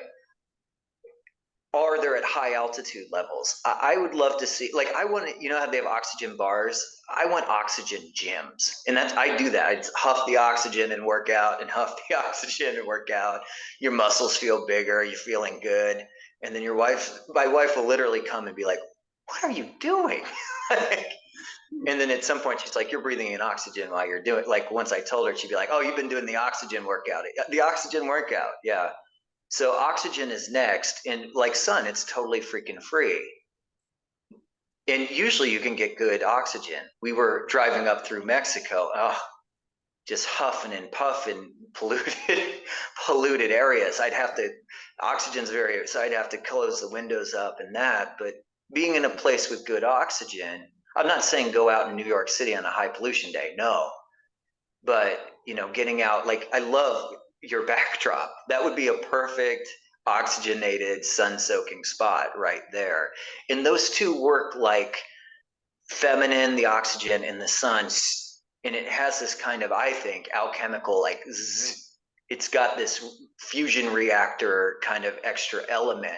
Or they're at high altitude levels. I would love to see, like, I want to, how they have oxygen bars? I want oxygen gyms. And I do that. I huff the oxygen and work out and huff the oxygen and work out. Your muscles feel bigger. You're feeling good. And then my wife will literally come and be like, what are you doing? And then at some point she's like, you're breathing in oxygen while you're doing it. Like once I told her, she'd be like, oh, you've been doing the oxygen workout. The oxygen workout. Yeah. So oxygen is next, and like sun, it's totally freaking free. And usually you can get good oxygen. We were driving up through Mexico, just huffing and puffing, polluted areas. Oxygen's so I'd have to close the windows up and that. But being in a place with good oxygen, I'm not saying go out in New York City on a high pollution day, no. But getting out, like I love your backdrop. That would be a perfect oxygenated sun-soaking spot right there. And those two work like feminine, the oxygen, and the sun. And it has this kind of, I think, alchemical, like it's got this fusion reactor kind of extra element.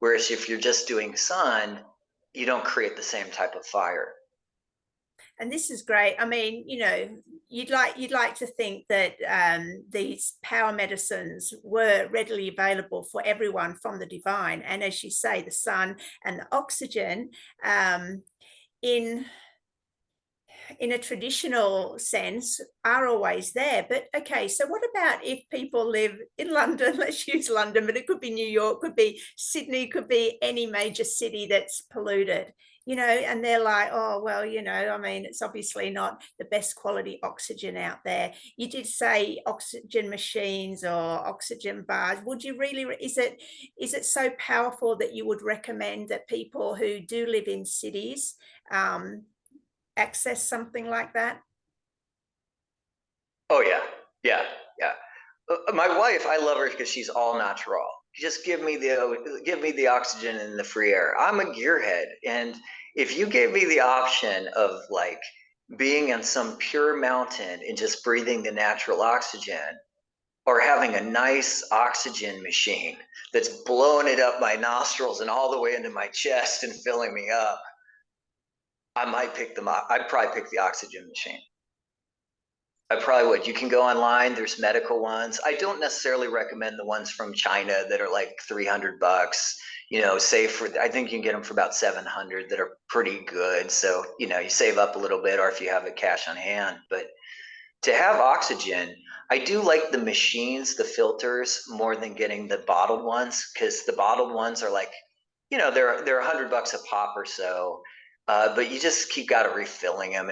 Whereas if you're just doing sun, you don't create the same type of fire. And this is great. I mean, you'd like to think that these power medicines were readily available for everyone from the divine, and as you say, the sun and the oxygen, in a traditional sense, are always there. But okay, so what about if people live in London? Let's use London, but it could be New York, could be Sydney, could be any major city that's polluted, and they're like, oh, well, I mean, it's obviously not the best quality oxygen out there. You did say oxygen machines or oxygen bars. Would you really, is it so powerful that you would recommend that people who do live in cities access something like that? Oh yeah, yeah, yeah. My wife, I love her because she's all natural. Just give me the oxygen and the free air. I'm a gearhead, and if you gave me the option of like being in some pure mountain and just breathing the natural oxygen, or having a nice oxygen machine that's blowing it up my nostrils and all the way into my chest and filling me up, I'd probably pick the oxygen machine. I probably would. You can go online. There's medical ones. I don't necessarily recommend the ones from China that are like $300. I think you can get them for about 700 that are pretty good. So, you save up a little bit, or if you have it cash on hand. But to have oxygen, I do like the machines, the filters, more than getting the bottled ones, because the bottled ones are like, they're $100 a pop or so. But you just keep got to refilling them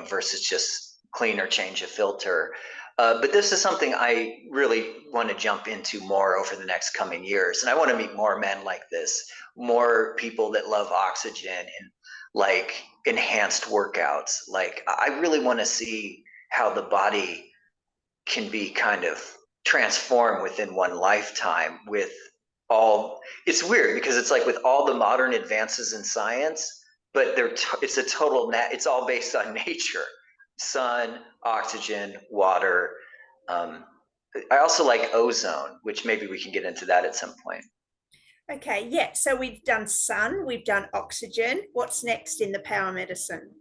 versus just clean or change a filter. But this is something I really want to jump into more over the next coming years. And I want to meet more men like this, more people that love oxygen and like enhanced workouts. Like, I really want to see how the body can be kind of transformed within one lifetime with it's weird because it's like with all the modern advances in science, but it's all based on nature. Sun, oxygen, water. I also like ozone, which maybe we can get into that at some point. Okay, yeah. So we've done sun, we've done oxygen. What's next in the power medicine?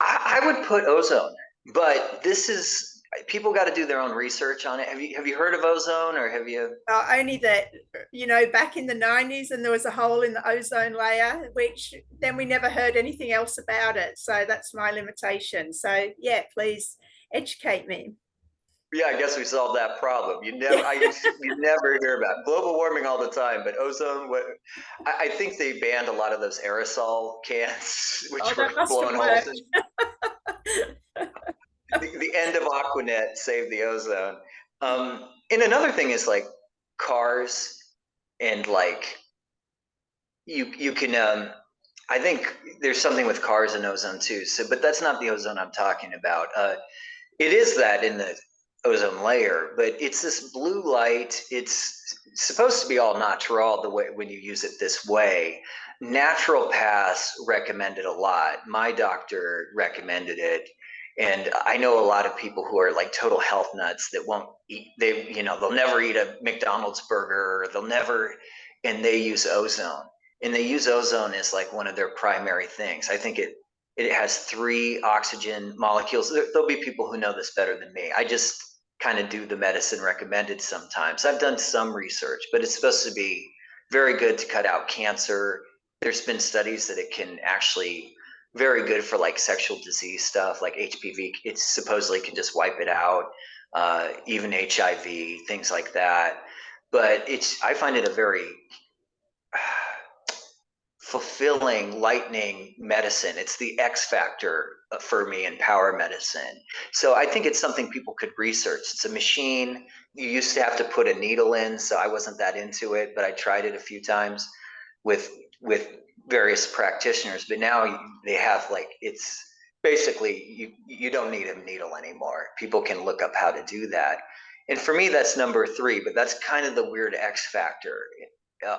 I would put ozone, but this is people got to do their own research on it. Have you heard of ozone, or have you? Only that, back in the 90s, and there was a hole in the ozone layer, which then we never heard anything else about it. So that's my limitation. So yeah, please educate me. Yeah, I guess we solved that problem. You never hear about global warming all the time, but ozone. I think they banned a lot of those aerosol cans, which Oh, were that must have blowing holes in. worked. The end of Aquanet saved the ozone. And another thing is like cars, and like you can. I think there's something with cars and ozone too. So, but that's not the ozone I'm talking about. It is that in the ozone layer, but it's this blue light. It's supposed to be all natural the way when you use it this way. Naturopaths recommend it a lot. My doctor recommended it. And I know a lot of people who are like total health nuts that won't eat, they'll never eat a McDonald's burger, or and they use ozone. And they use ozone as like one of their primary things. I think it has 3 oxygen molecules. There'll be people who know this better than me. I just kind of do the medicine recommended sometimes. I've done some research, but it's supposed to be very good to cut out cancer. There's been studies that it can actually very good for like sexual disease stuff, like HPV. It supposedly can just wipe it out, even HIV, things like that. But I find it a very fulfilling, lightning medicine. It's the X factor for me in power medicine. So I think it's something people could research. It's a machine. You used to have to put a needle in, so I wasn't that into it, but I tried it a few times with various practitioners. But now they have like it's basically you don't need a needle anymore. People can look up how to do that. And for me, that's number 3, but that's kind of the weird X factor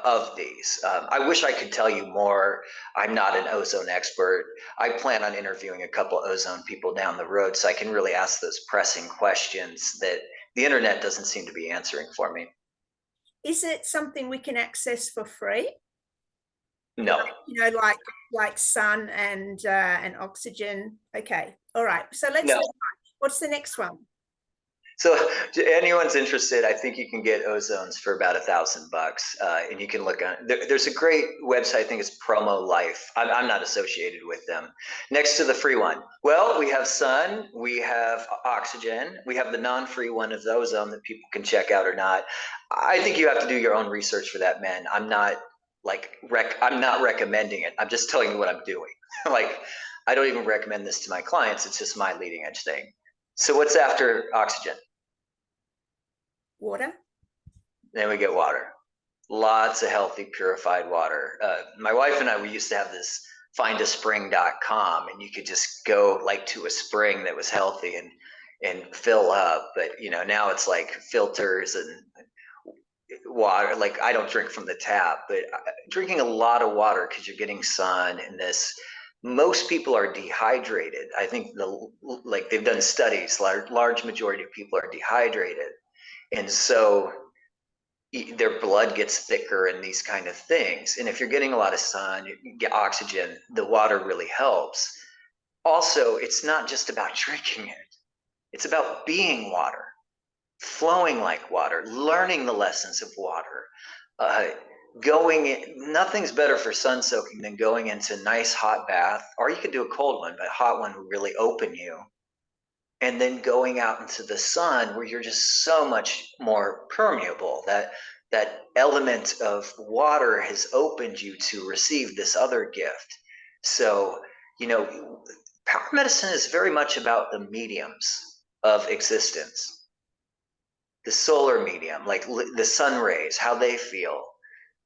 of these. I wish I could tell you more. I'm not an ozone expert. I plan on interviewing a couple ozone people down the road so I can really ask those pressing questions that the internet doesn't seem to be answering for me. Is it something we can access for free? No. Like sun and oxygen. Okay, all right. So let's No. move on. What's the next one? So, anyone's interested, I think you can get ozones for about $1,000, and you can look on. There's a great website. I think it's Promo Life. I'm not associated with them. Next to the free one, well, we have sun, we have oxygen, we have the non-free one of the ozone that people can check out or not. I think you have to do your own research for that, man. I'm not I'm not recommending it. I'm just telling you what I'm doing. Like, I don't even recommend this to my clients. It's just my leading edge thing. So, what's after oxygen? Water. Then we get water. Lots of healthy, purified water. My wife and I, we used to have this findaspring.com, and you could just go like to a spring that was healthy and fill up. But now it's like filters and water. Like, I don't drink from the tap, but drinking a lot of water because you're getting sun and this. Most people are dehydrated. I think they've done studies. Large majority of people are dehydrated, and so their blood gets thicker and these kind of things. And if you're getting a lot of sun, you get oxygen, the water really helps. Also, it's not just about drinking it. It's about being water, flowing like water, learning the lessons of water. Nothing's better for sun soaking than going into a nice hot bath, or you could do a cold one, but a hot one would really open you. And then going out into the sun where you're just so much more permeable. That element of water has opened you to receive this other gift. So, power medicine is very much about the mediums of existence. The solar medium, like the sun rays, how they feel.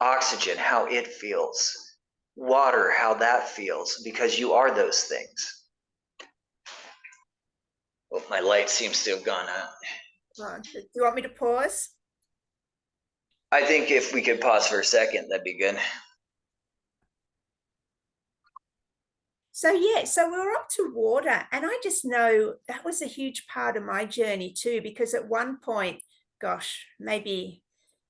Oxygen, how it feels. Water, how that feels, because you are those things. Oh, my light seems to have gone out. Do you want me to pause? I think if we could pause for a second, that'd be good. So we're up to water, and I just know that was a huge part of my journey too, because at one point, gosh, maybe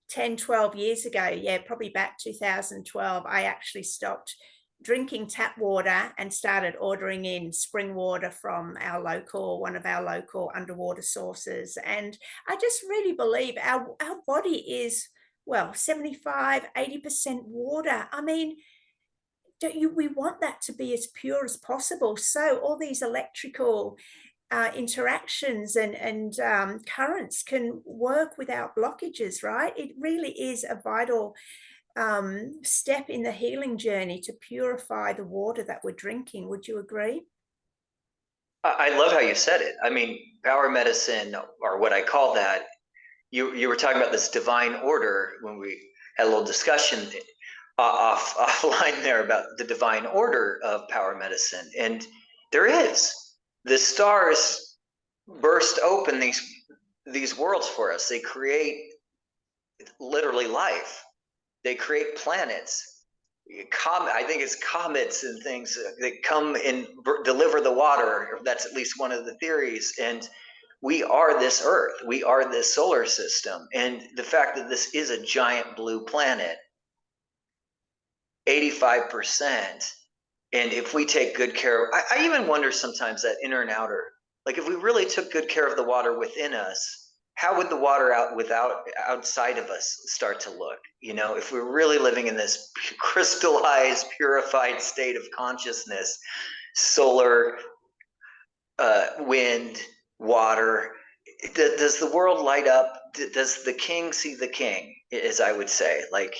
10, 12 years ago, probably back 2012, I actually stopped drinking tap water and started ordering in spring water from one of our local underwater sources. And I just really believe our body is, 75, 80% water. I mean, we want that to be as pure as possible. So all these electrical interactions and currents can work without blockages, right? It really is a vital step in the healing journey to purify the water that we're drinking. Would you agree? I love how you said it. I mean, power medicine, or what I call that, you were talking about this divine order when we had a little discussion offline there about the divine order of power medicine. And there is. The stars burst open these worlds for us. They create literally life. They create planets. I think it's comets and things that come and deliver the water. That's at least one of the theories. And we are this Earth. We are this solar system. And the fact that this is a giant blue planet, 85%. And if we take good care of, I even wonder sometimes that inner and outer, like if we really took good care of the water within us, how would the water outside of us start to look? If we're really living in this crystallized, purified state of consciousness, solar, wind, water, does the world light up? Does the king see the king, as I would say? Like,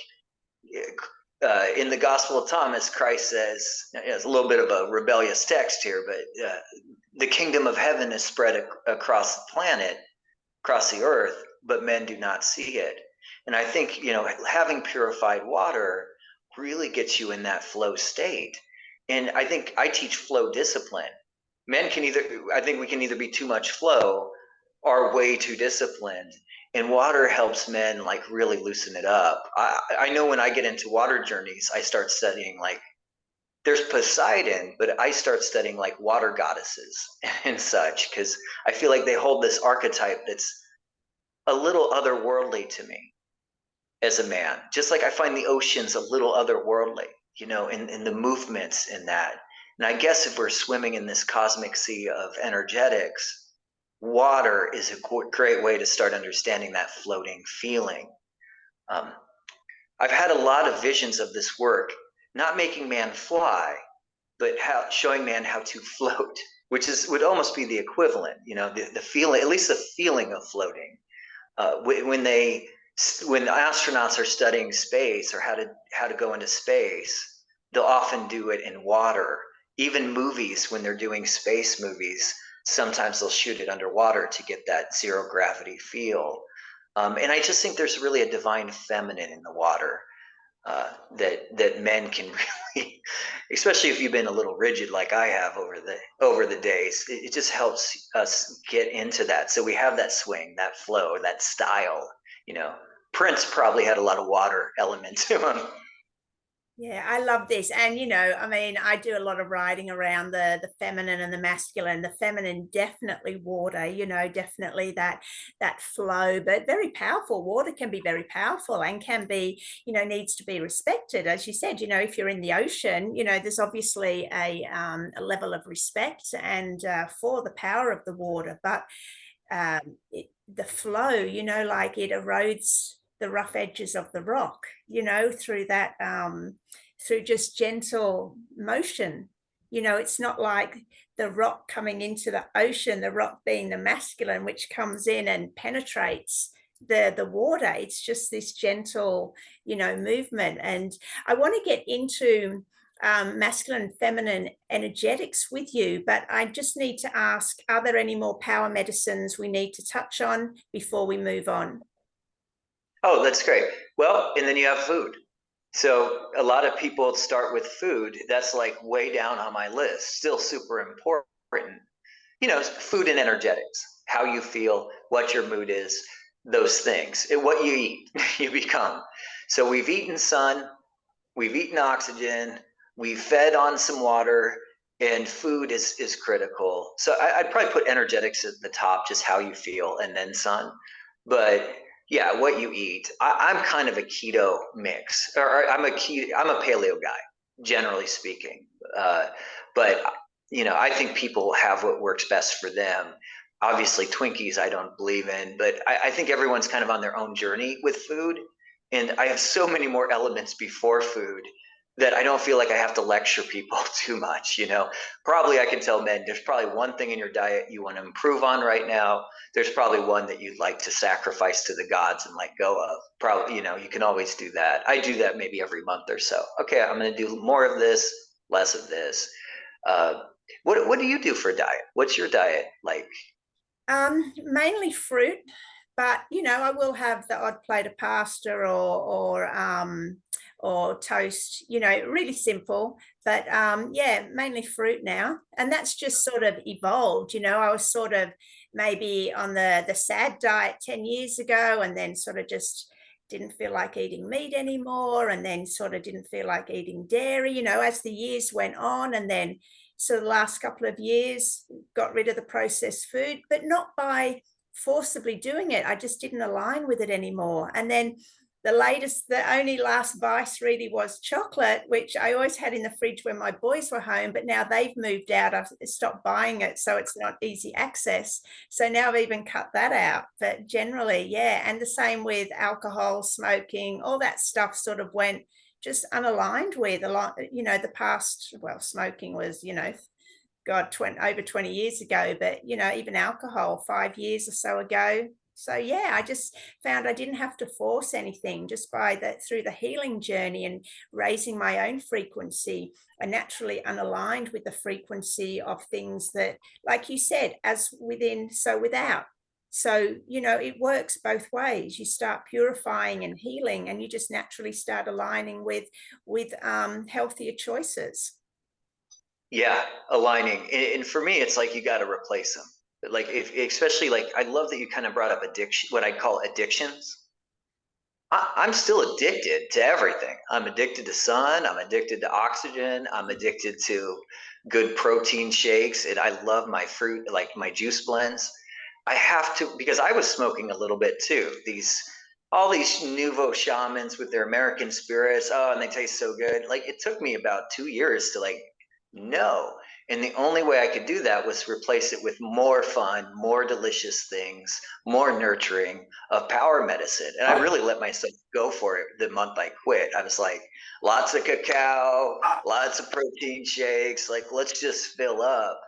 in the Gospel of Thomas, Christ says, it's a little bit of a rebellious text here, but the kingdom of heaven is spread across the planet, across the earth, but men do not see it. And I think, having purified water really gets you in that flow state. And I think I teach flow discipline. I think we can either be too much flow or way too disciplined. And water helps men like really loosen it up. I know when I get into water journeys, I start studying like there's Poseidon, but I start studying like water goddesses and such, because I feel like they hold this archetype that's a little otherworldly to me as a man. Just like I find the oceans a little otherworldly. in the movements in that. And I guess if we're swimming in this cosmic sea of energetics, water is a great way to start understanding that floating feeling. I've had a lot of visions of this work, not making man fly, but showing man how to float, which would almost be the equivalent, the feeling, at least the feeling of floating. When astronauts are studying space or how to go into space, they'll often do it in water. Even movies, when they're doing space movies, sometimes they'll shoot it underwater to get that zero gravity feel. And I just think there's really a divine feminine in the water that men can really, especially if you've been a little rigid like I have over the days, it just helps us get into that. So we have that swing, that flow, that style. Prince probably had a lot of water element to him. Yeah, I love this. And, I do a lot of writing around the feminine and the masculine. The feminine, definitely water, definitely that flow, but very powerful. Water can be very powerful and can be, needs to be respected. As you said, if you're in the ocean, there's obviously a level of respect and for the power of the water. But the flow, like it erodes the rough edges of the rock, through that, through just gentle motion. It's not like the rock coming into the ocean, the rock being the masculine, which comes in and penetrates the water. It's just this gentle, movement. And I want to get into masculine and feminine energetics with you, but I just need to ask, are there any more power medicines we need to touch on before we move on? Oh, that's great. Well, and then you have food. So a lot of people start with food. That's like way down on my list. Still super important. Food and energetics, how you feel, what your mood is, those things. What you eat, you become. So we've eaten sun, we've eaten oxygen, we've fed on some water, and food is critical. So I'd probably put energetics at the top, just how you feel, and then sun. But yeah, what you eat. I'm kind of a keto mix, or I'm a paleo guy, generally speaking. But I think people have what works best for them. Obviously, Twinkies I don't believe in, but I think everyone's kind of on their own journey with food. And I have so many more elements before food that I don't feel like I have to lecture people too much. Probably I can tell men there's probably one thing in your diet you want to improve on right now. There's probably one that you'd like to sacrifice to the gods and let go of. Probably, you can always do that. I do that maybe every month or so. Okay, I'm going to do more of this, less of this. What do you do for diet? What's your diet like? Mainly fruit, but I will have the odd plate of pasta or toast. Really simple. But yeah, mainly fruit now, and that's just sort of evolved. I was sort of maybe on the sad diet 10 years ago, and then sort of just didn't feel like eating meat anymore, and then sort of didn't feel like eating dairy, as the years went on. And then so the last couple of years got rid of the processed food, but not by forcibly doing it. I just didn't align with it anymore. And then the only last vice really was chocolate, which I always had in the fridge when my boys were home, but now they've moved out. I've stopped buying it, so it's not easy access. So now I've even cut that out. But generally, yeah. And the same with alcohol, smoking, all that stuff sort of went just unaligned with a lot, the past. Well, smoking was, God, over 20 years ago, but even alcohol 5 years or so ago. So yeah, I just found I didn't have to force anything, just by that, through the healing journey and raising my own frequency. I naturally unaligned with the frequency of things that, like you said, as within, so without. So it works both ways. You start purifying and healing, and you just naturally start aligning with healthier choices. Yeah, aligning. And for me, it's like you got to replace them. Like especially like I love that you kind of brought up addiction, what I call addictions. I'm still addicted to everything. I'm addicted to sun. I'm addicted to oxygen. I'm addicted to good protein shakes. And I love my fruit, like my juice blends. I have to, because I was smoking a little bit too. These all these nouveau shamans with their American spirits. Oh, and they taste so good. Like, it took me about 2 years to like know. And the only way I could do that was replace it with more fun, more delicious things, more nurturing of power medicine. And I really let myself go for it the month I quit. I was like, lots of cacao, lots of protein shakes. Like, let's just fill up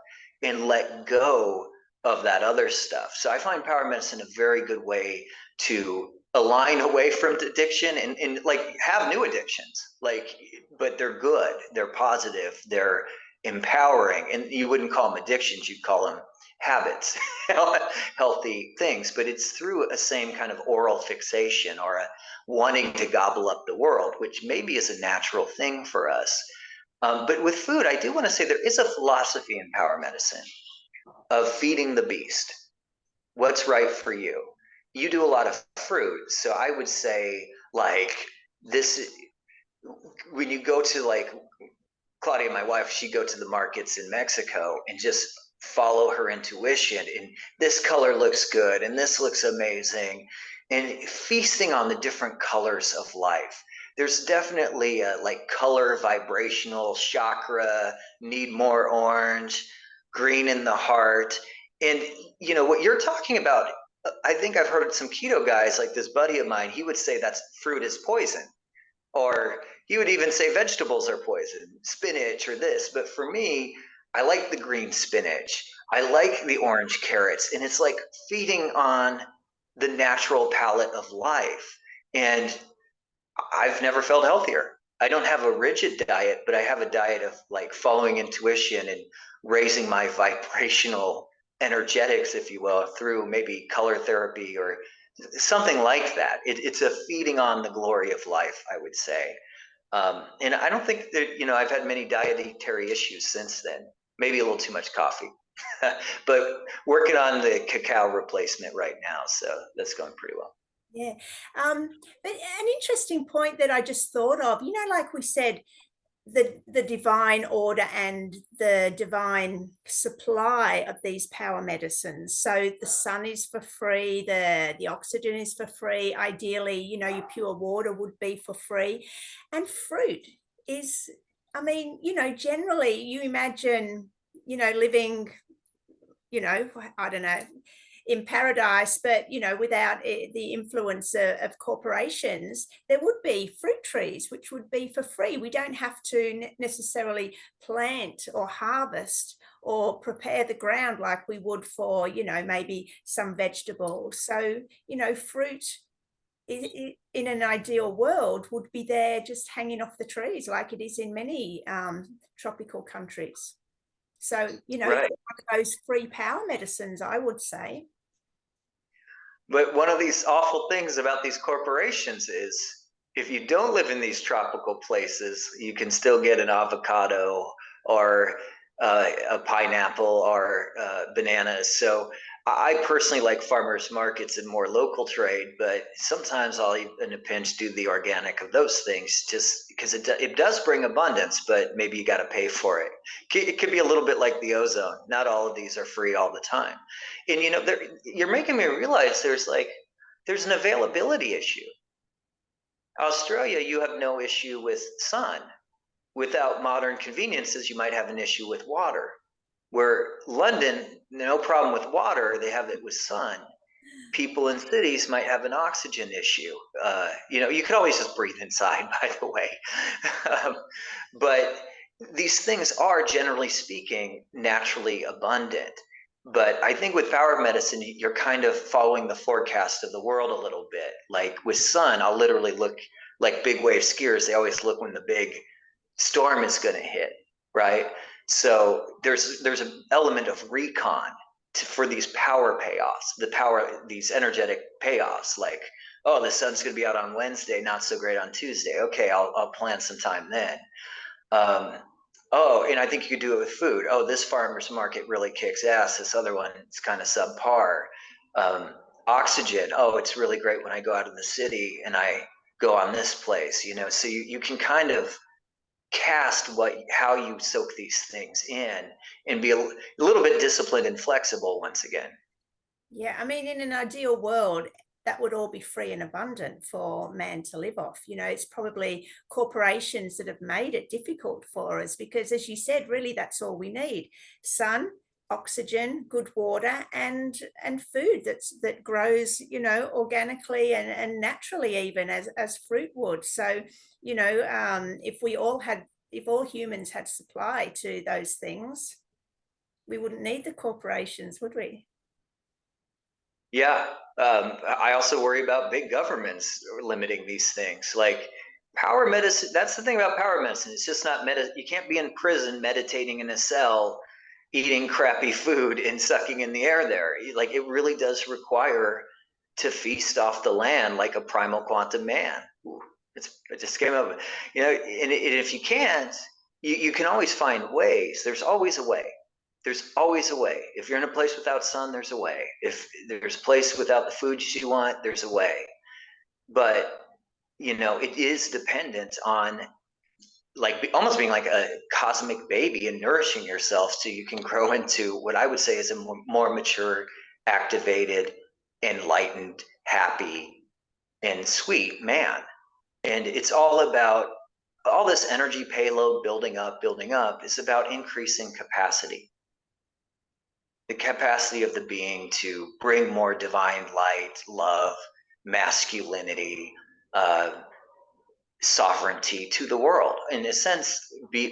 and let go of that other stuff. So I find power medicine a very good way to align away from addiction and like have new addictions, like, but they're good, they're positive, they're empowering, and you wouldn't call them addictions, you'd call them habits, healthy things. But it's through a same kind of oral fixation or a wanting to gobble up the world, which maybe is a natural thing for us. But with food, I do want to say there is a philosophy in power medicine of feeding the beast. What's right for you? You do a lot of fruit, so I would say, like, this, when you go to, like, Claudia, my wife, she'd go to the markets in Mexico and just follow her intuition. And this color looks good, and this looks amazing, and feasting on the different colors of life. There's definitely a like color vibrational chakra, need more orange, green in the heart. And you know what you're talking about, I think I've heard some keto guys, like this buddy of mine, he would say that's fruit is poison. Or he would even say vegetables are poison, spinach or this. But for me, I like the green spinach. I like the orange carrots. And it's like feeding on the natural palette of life. And I've never felt healthier. I don't have a rigid diet, but I have a diet of like following intuition and raising my vibrational energetics, if you will, through maybe color therapy or something like that. It's a feeding on the glory of life, I would say. And I don't think that, you know, I've had many dietary issues since then, maybe a little too much coffee, but working on the cacao replacement right now. So that's going pretty well. Yeah. But an interesting point that I just thought of, you know, like we said, the divine order and the divine supply of these power medicines. So the sun is for free, the oxygen is for free. Ideally, you know, your pure water would be for free. And fruit is, I mean, you know, generally you imagine, you know, living, you know, I don't know, in paradise, but you know, without the influence of corporations, there would be fruit trees which would be for free. We don't have to necessarily plant or harvest or prepare the ground like we would for, you know, maybe some vegetables. So, you know, fruit in an ideal world would be there just hanging off the trees like it is in many tropical countries. So, you know, Right. it's one of those free power medicines, I would say. But one of these awful things about these corporations is if you don't live in these tropical places, you can still get an avocado or a pineapple or bananas. So I personally like farmers markets and more local trade, but sometimes I'll, in a pinch, do the organic of those things just because it does bring abundance, but maybe you got to pay for it. It could be a little bit like the ozone. Not all of these are free all the time. And you know, you're making me realize there's an availability issue. Australia, you have no issue with sun. Without modern conveniences, you might have an issue with water. Where London, no problem with water, they have it with sun. People in cities might have an oxygen issue. You know, you could always just breathe inside, by the way. But these things are, generally speaking, naturally abundant. But I think with power medicine, you're kind of following the forecast of the world a little bit. Like with sun, I'll literally look, like big wave skiers, they always look when the big storm is going to hit, right? So there's an element of recon for these power payoffs, these energetic payoffs. Like, oh, the sun's going to be out on Wednesday, not so great on Tuesday. Okay, I'll plan some time then. Oh, and I think you could do it with food. Oh, this farmer's market really kicks ass. This other one is kind of subpar. Oxygen. Oh, it's really great when I go out in the city and I go on this place, you know. So you can kind of cast how you soak these things in and be a little bit disciplined and flexible once again. Yeah, I mean, in an ideal world, that would all be free and abundant for man to live off. You know, it's probably corporations that have made it difficult for us, because as you said, really that's all we need: sun, oxygen, good water, and food that grows, you know, organically and naturally, even as fruit would. So, you know, if all humans had supply to those things, we wouldn't need the corporations, would we? Yeah. I also worry about big governments limiting these things. Like power medicine, that's the thing about power medicine. It's just not you can't be in prison meditating in a cell, eating crappy food and sucking in the air there. Like it really does require to feast off the land like a primal quantum man. Ooh, it just came up, you know, and if you can't, you can always find ways. There's always a way. There's always a way. If you're in a place without sun, there's a way. If there's a place without the foods you want, there's a way. But, you know, it is dependent on like almost being like a cosmic baby and nourishing yourself so you can grow into what I would say is a more mature, activated, enlightened, happy, and sweet man. And it's all about all this energy payload building up is about increasing capacity. The capacity of the being to bring more divine light, love, masculinity, sovereignty to the world. In a sense,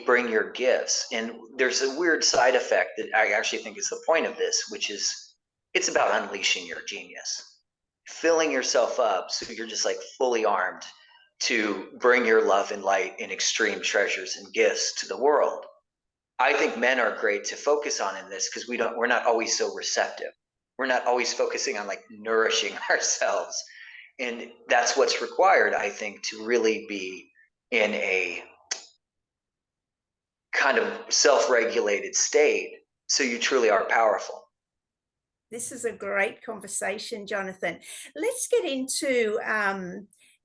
bring your gifts. And there's a weird side effect that I actually think is the point of this, which is it's about unleashing your genius, filling yourself up so you're just like fully armed to bring your love and light and extreme treasures and gifts to the world. I think men are great to focus on in this because we're not always so receptive. We're not always focusing on like nourishing ourselves. And that's what's required, I think, to really be in a kind of self-regulated state so you truly are powerful. This is a great conversation, Jonathan. Let's get into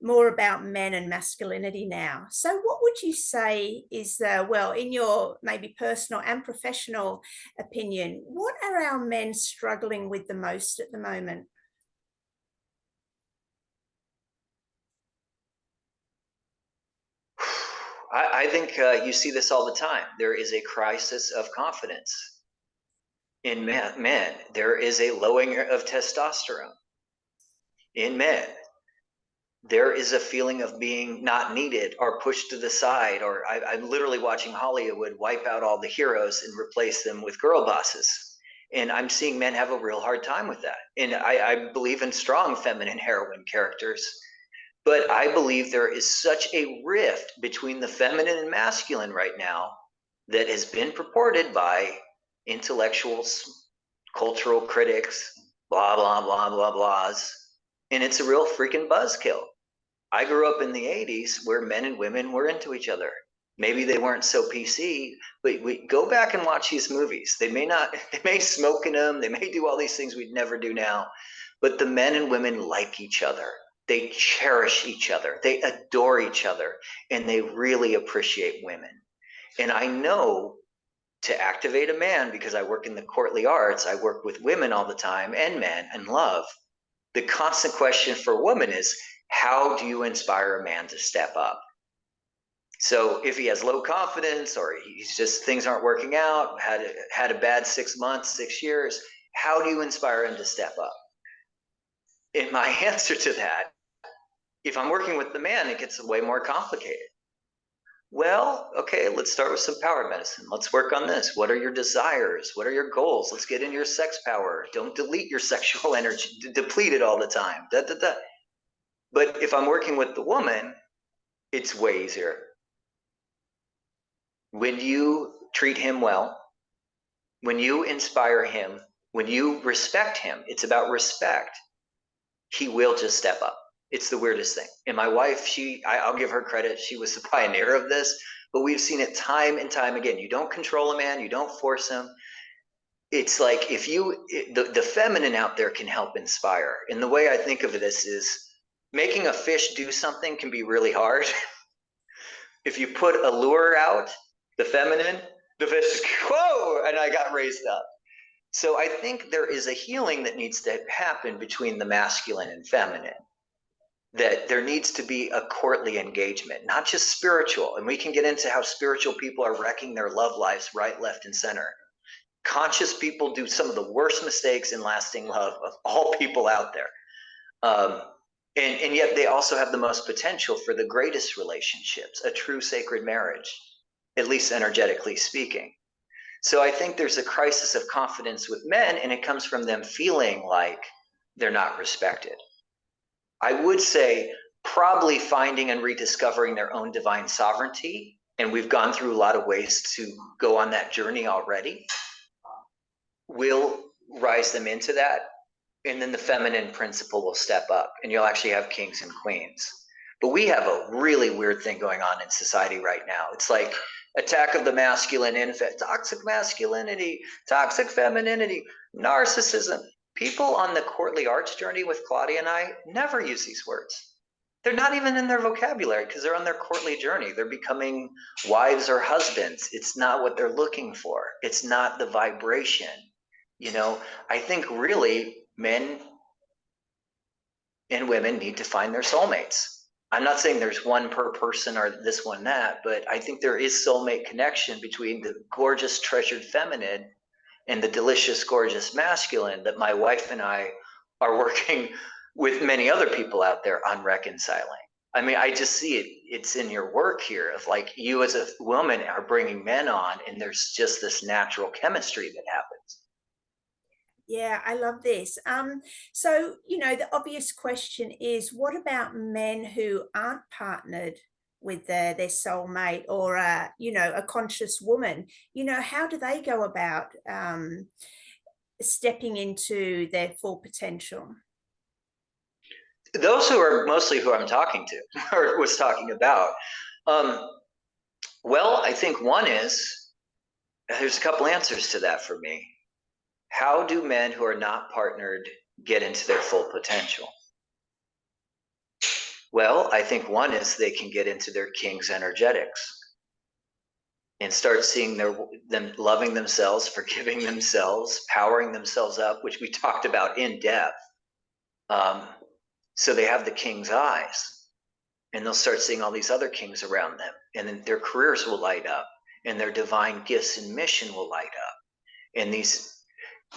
more about men and masculinity now. So what would you say is, well, in your maybe personal and professional opinion, what are our men struggling with the most at the moment? I think you see this all the time. There is a crisis of confidence in men. There is a lowering of testosterone in men. There is a feeling of being not needed or pushed to the side, or I'm literally watching Hollywood wipe out all the heroes and replace them with girl bosses. And I'm seeing men have a real hard time with that. And I believe in strong feminine heroine characters, but I believe there is such a rift between the feminine and masculine right now that has been purported by intellectuals, cultural critics, blah, blah, blah, blah, blahs. And it's a real freaking buzzkill. I grew up in the 80s where men and women were into each other. Maybe they weren't so PC, but we go back and watch these movies. They may smoke in them, they may do all these things we'd never do now, but the men and women like each other. They cherish each other, they adore each other, and they really appreciate women. And I know to activate a man, because I work in the courtly arts, I work with women all the time and men and love. The constant question for women is, how do you inspire a man to step up? So if he has low confidence or he's just things aren't working out, had a bad 6 months, 6 years, how do you inspire him to step up? And my answer to that, if I'm working with the man, it gets way more complicated. Well, okay, let's start with some power medicine. Let's work on this. What are your desires? What are your goals? Let's get into your sex power. Don't delete your sexual energy, deplete it all the time. Da, da, da. But if I'm working with the woman, it's way easier. When you treat him well, when you inspire him, when you respect him, it's about respect, he will just step up. It's the weirdest thing. And my wife, I'll give her credit, she was the pioneer of this, but we've seen it time and time again. You don't control a man, you don't force him. It's like if the feminine out there can help inspire. And the way I think of this is making a fish do something can be really hard. If you put a lure out, the feminine, the fish, whoa, and I got raised up. So I think there is a healing that needs to happen between the masculine and feminine, that there needs to be a courtly engagement, not just spiritual. And we can get into how spiritual people are wrecking their love lives right, left, and center. Conscious people do some of the worst mistakes in lasting love of all people out there. And yet they also have the most potential for the greatest relationships, a true sacred marriage, at least energetically speaking. So I think there's a crisis of confidence with men, and it comes from them feeling like they're not respected. I would say probably finding and rediscovering their own divine sovereignty. And we've gone through a lot of ways to go on that journey already. Will rise them into that. And then the feminine principle will step up, and you'll actually have kings and queens. But we have a really weird thing going on in society right now. It's like attack of the masculine, toxic masculinity, toxic femininity, narcissism. People on the courtly arts journey with Claudia and I never use these words. They're not even in their vocabulary because they're on their courtly journey. They're becoming wives or husbands. It's not what they're looking for. It's not the vibration. You know, I think really men and women need to find their soulmates. I'm not saying there's one per person or this one that, but I think there is soulmate connection between the gorgeous, treasured feminine and the delicious, gorgeous masculine that my wife and I are working with many other people out there on reconciling. I mean, I just see it. It's in your work here of like you as a woman are bringing men on, and there's just this natural chemistry that happens. Yeah, I love this. So, the obvious question is, what about men who aren't partnered with their soulmate or, a conscious woman? How do they go about stepping into their full potential? Those who are mostly who I'm talking to or was talking about. Um, well, I think one is there's a couple answers to that for me. How do men who are not partnered get into their full potential? Well, I think one is they can get into their king's energetics and start seeing them loving themselves, forgiving themselves, powering themselves up, which we talked about in depth. So they have the king's eyes, and they'll start seeing all these other kings around them, and then their careers will light up, and their divine gifts and mission will light up, and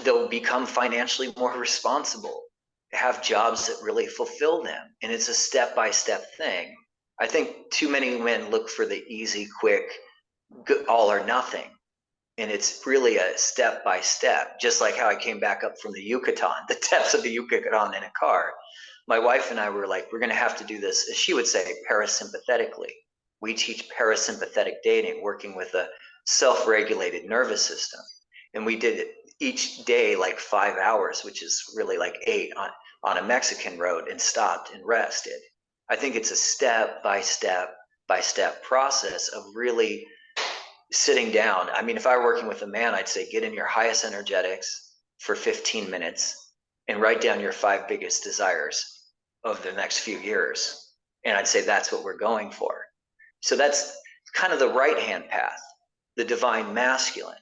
they'll become financially more responsible, have jobs that really fulfill them, and it's a step-by-step thing. I think too many men look for the easy, quick, all or nothing, and it's really a step-by-step, just like how I came back up from the Yucatan, the depths of the Yucatan in a car. My wife and I were like, we're going to have to do this, as she would say, parasympathetically. We teach parasympathetic dating, working with a self-regulated nervous system. And we did it each day like 5 hours, which is really like 8 on a Mexican road, and stopped and rested. I think it's a step-by-step process of really sitting down. I mean, if I were working with a man, I'd say get in your highest energetics for 15 minutes and write down your 5 biggest desires of the next few years. And I'd say that's what we're going for. So that's kind of the right-hand path, the divine masculine.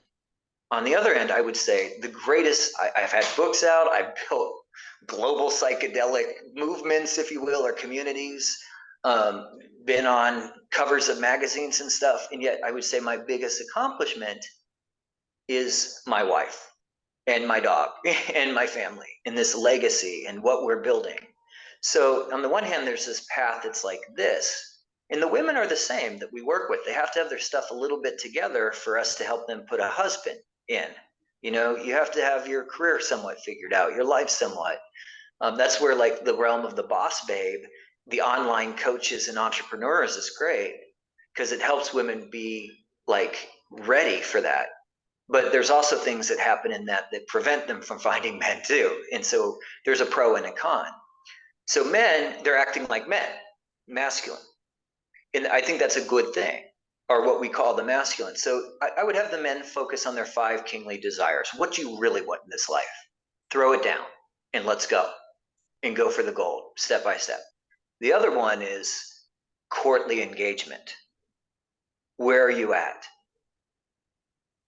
On the other end, I would say the greatest, I've had books out, I've built global psychedelic movements, if you will, or communities, been on covers of magazines and stuff. And yet I would say my biggest accomplishment is my wife and my dog and my family and this legacy and what we're building. So on the one hand, there's this path that's like this, and the women are the same that we work with. They have to have their stuff a little bit together for us to help them put a husband in. You have to have your career somewhat figured out, your life somewhat. That's where like the realm of the boss babe, the online coaches and entrepreneurs is great because it helps women be like ready for that. But there's also things that happen in that prevent them from finding men too. And so there's a pro and a con. So men, they're acting like men, masculine. And I think that's a good thing, or what we call the masculine. So I would have the men focus on their 5 kingly desires. What do you really want in this life? Throw it down and let's go and go for the gold step by step. The other one is courtly engagement. Where are you at?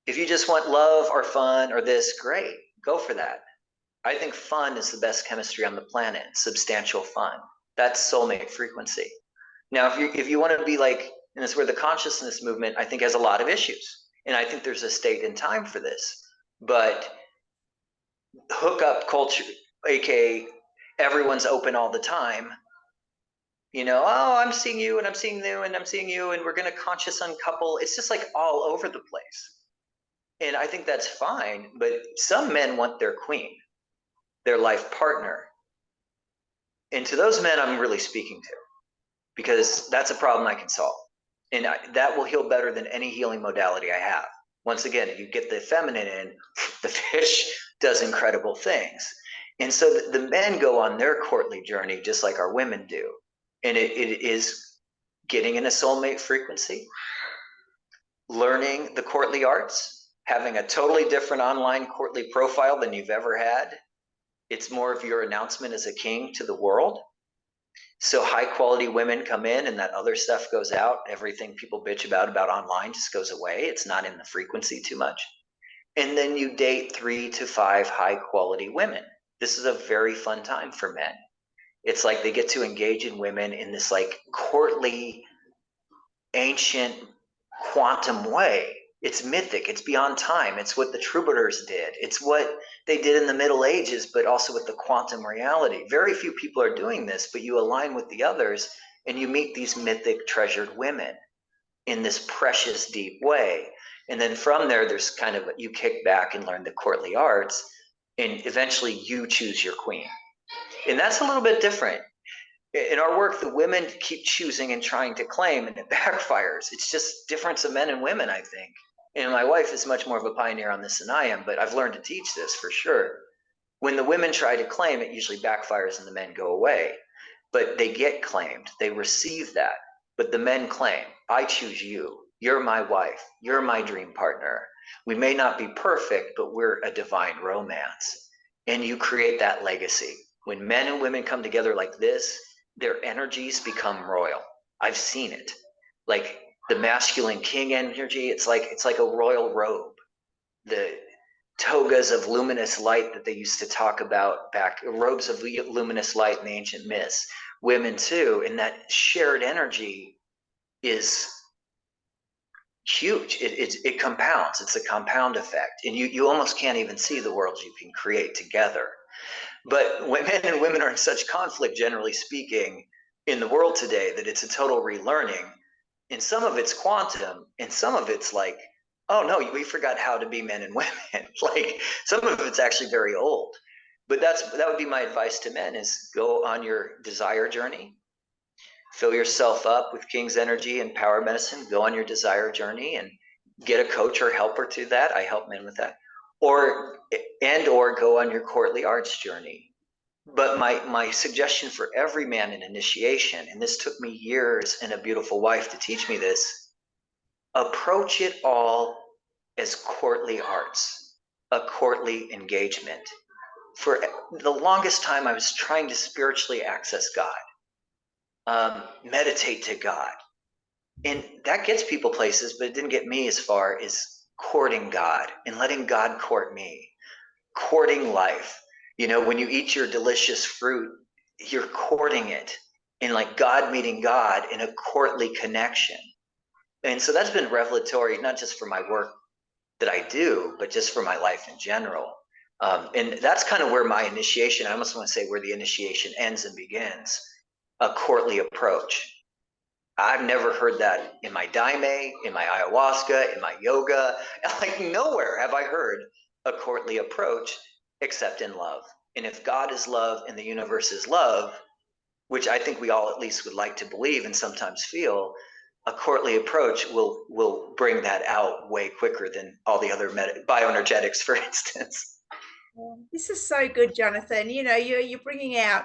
If you just want love or fun or this, great. go for that. I think fun is the best chemistry on the planet, substantial fun. That's soulmate frequency. Now, if you want to be like, and it's where the consciousness movement, I think, has a lot of issues. And I think there's a state and time for this. But hookup culture, aka everyone's open all the time, oh, I'm seeing you and I'm seeing you and I'm seeing you and we're going to conscious uncouple. It's just like all over the place. And I think that's fine. But some men want their queen, their life partner. And to those men, I'm really speaking to, because that's a problem I can solve. And that will heal better than any healing modality I have. Once again, if you get the feminine in, the fish does incredible things. And so the men go on their courtly journey just like our women do. And it is getting in a soulmate frequency, learning the courtly arts, having a totally different online courtly profile than you've ever had. It's more of your announcement as a king to the world. So high quality women come in and that other stuff goes out. Everything people bitch about online just goes away. It's not in the frequency too much. And then you date 3 to 5 high quality women. This is a very fun time for men. It's like they get to engage in women in this like courtly, ancient, quantum way. It's mythic. It's beyond time. It's what the troubadours did. It's what they did in the Middle Ages, but also with the quantum reality. Very few people are doing this, but you align with the others and you meet these mythic, treasured women in this precious, deep way. And then from there, there's kind of, you kick back and learn the courtly arts, and eventually you choose your queen. And that's a little bit different. In our work, the women keep choosing and trying to claim, and it backfires. It's just difference of men and women, I think. And my wife is much more of a pioneer on this than I am, but I've learned to teach this for sure. When the women try to claim, it usually backfires and the men go away. But they get claimed. They receive that. But the men claim, I choose you. You're my wife. You're my dream partner. We may not be perfect, but we're a divine romance. And you create that legacy. When men and women come together like this, their energies become royal. I've seen it. Like the masculine king energy, it's like a royal robe. The togas of luminous light that they used to talk about back, robes of luminous light in the ancient myths. Women too, and that shared energy is huge. It compounds. It's a compound effect, and you almost can't even see the worlds you can create together. But men and women are in such conflict, generally speaking, in the world today that it's a total relearning. And some of it's quantum, and some of it's like, oh no, we forgot how to be men and women. Like some of it's actually very old. But that would be my advice to men: is go on your desire journey, fill yourself up with King's energy and power medicine, go on your desire journey and get a coach or helper to that. I help men with that. Or go on your courtly arts journey. But my suggestion for every man in initiation, and this took me years and a beautiful wife to teach me this, approach it all as courtly arts, a courtly engagement. For the longest time, I was trying to spiritually access God, meditate to God. And that gets people places, but it didn't get me as far as courting God and letting God court me, courting life. When you eat your delicious fruit, you're courting it, and like God meeting God in a courtly connection. And so that's been revelatory, not just for my work that I do, but just for my life in general. And that's kind of where my initiation, I almost want to say where the initiation ends and begins, a courtly approach. I've never heard that in my daime, in my ayahuasca, in my yoga. Like nowhere have I heard a courtly approach except in love. And if God is love and the universe is love, which I think we all at least would like to believe and sometimes feel, a courtly approach will bring that out way quicker than all the other bioenergetics, for instance. This is so good, Jonathan. You're bringing out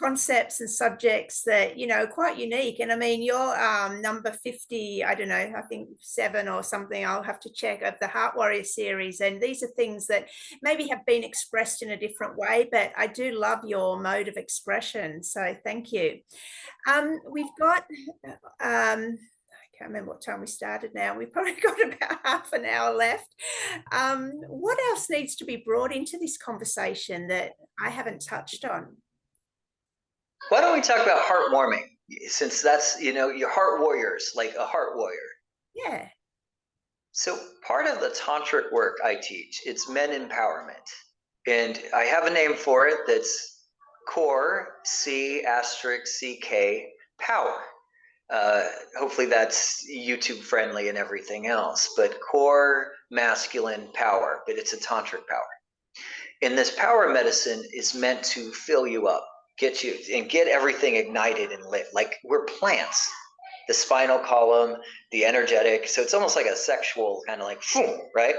concepts and subjects that quite unique. And I mean, you're number 50, I don't know, I think 7 or something, I'll have to check, of the Heart Warrior series, and these are things that maybe have been expressed in a different way, but I do love your mode of expression, so thank you. We've got can't remember what time we started now. We've probably got about half an hour left. What else needs to be brought into this conversation that I haven't touched on? Why don't we talk about heartwarming? Since that's, your heart warriors, like a heart warrior. Yeah. So part of the tantric work I teach, it's men empowerment. And I have a name for it that's core, C*CK, power. Hopefully that's YouTube friendly and everything else, but core masculine power, but it's a tantric power. And this power medicine is meant to fill you up, get you and get everything ignited and lit. Like we're plants, the spinal column, the energetic. So it's almost like a sexual kind of like, right?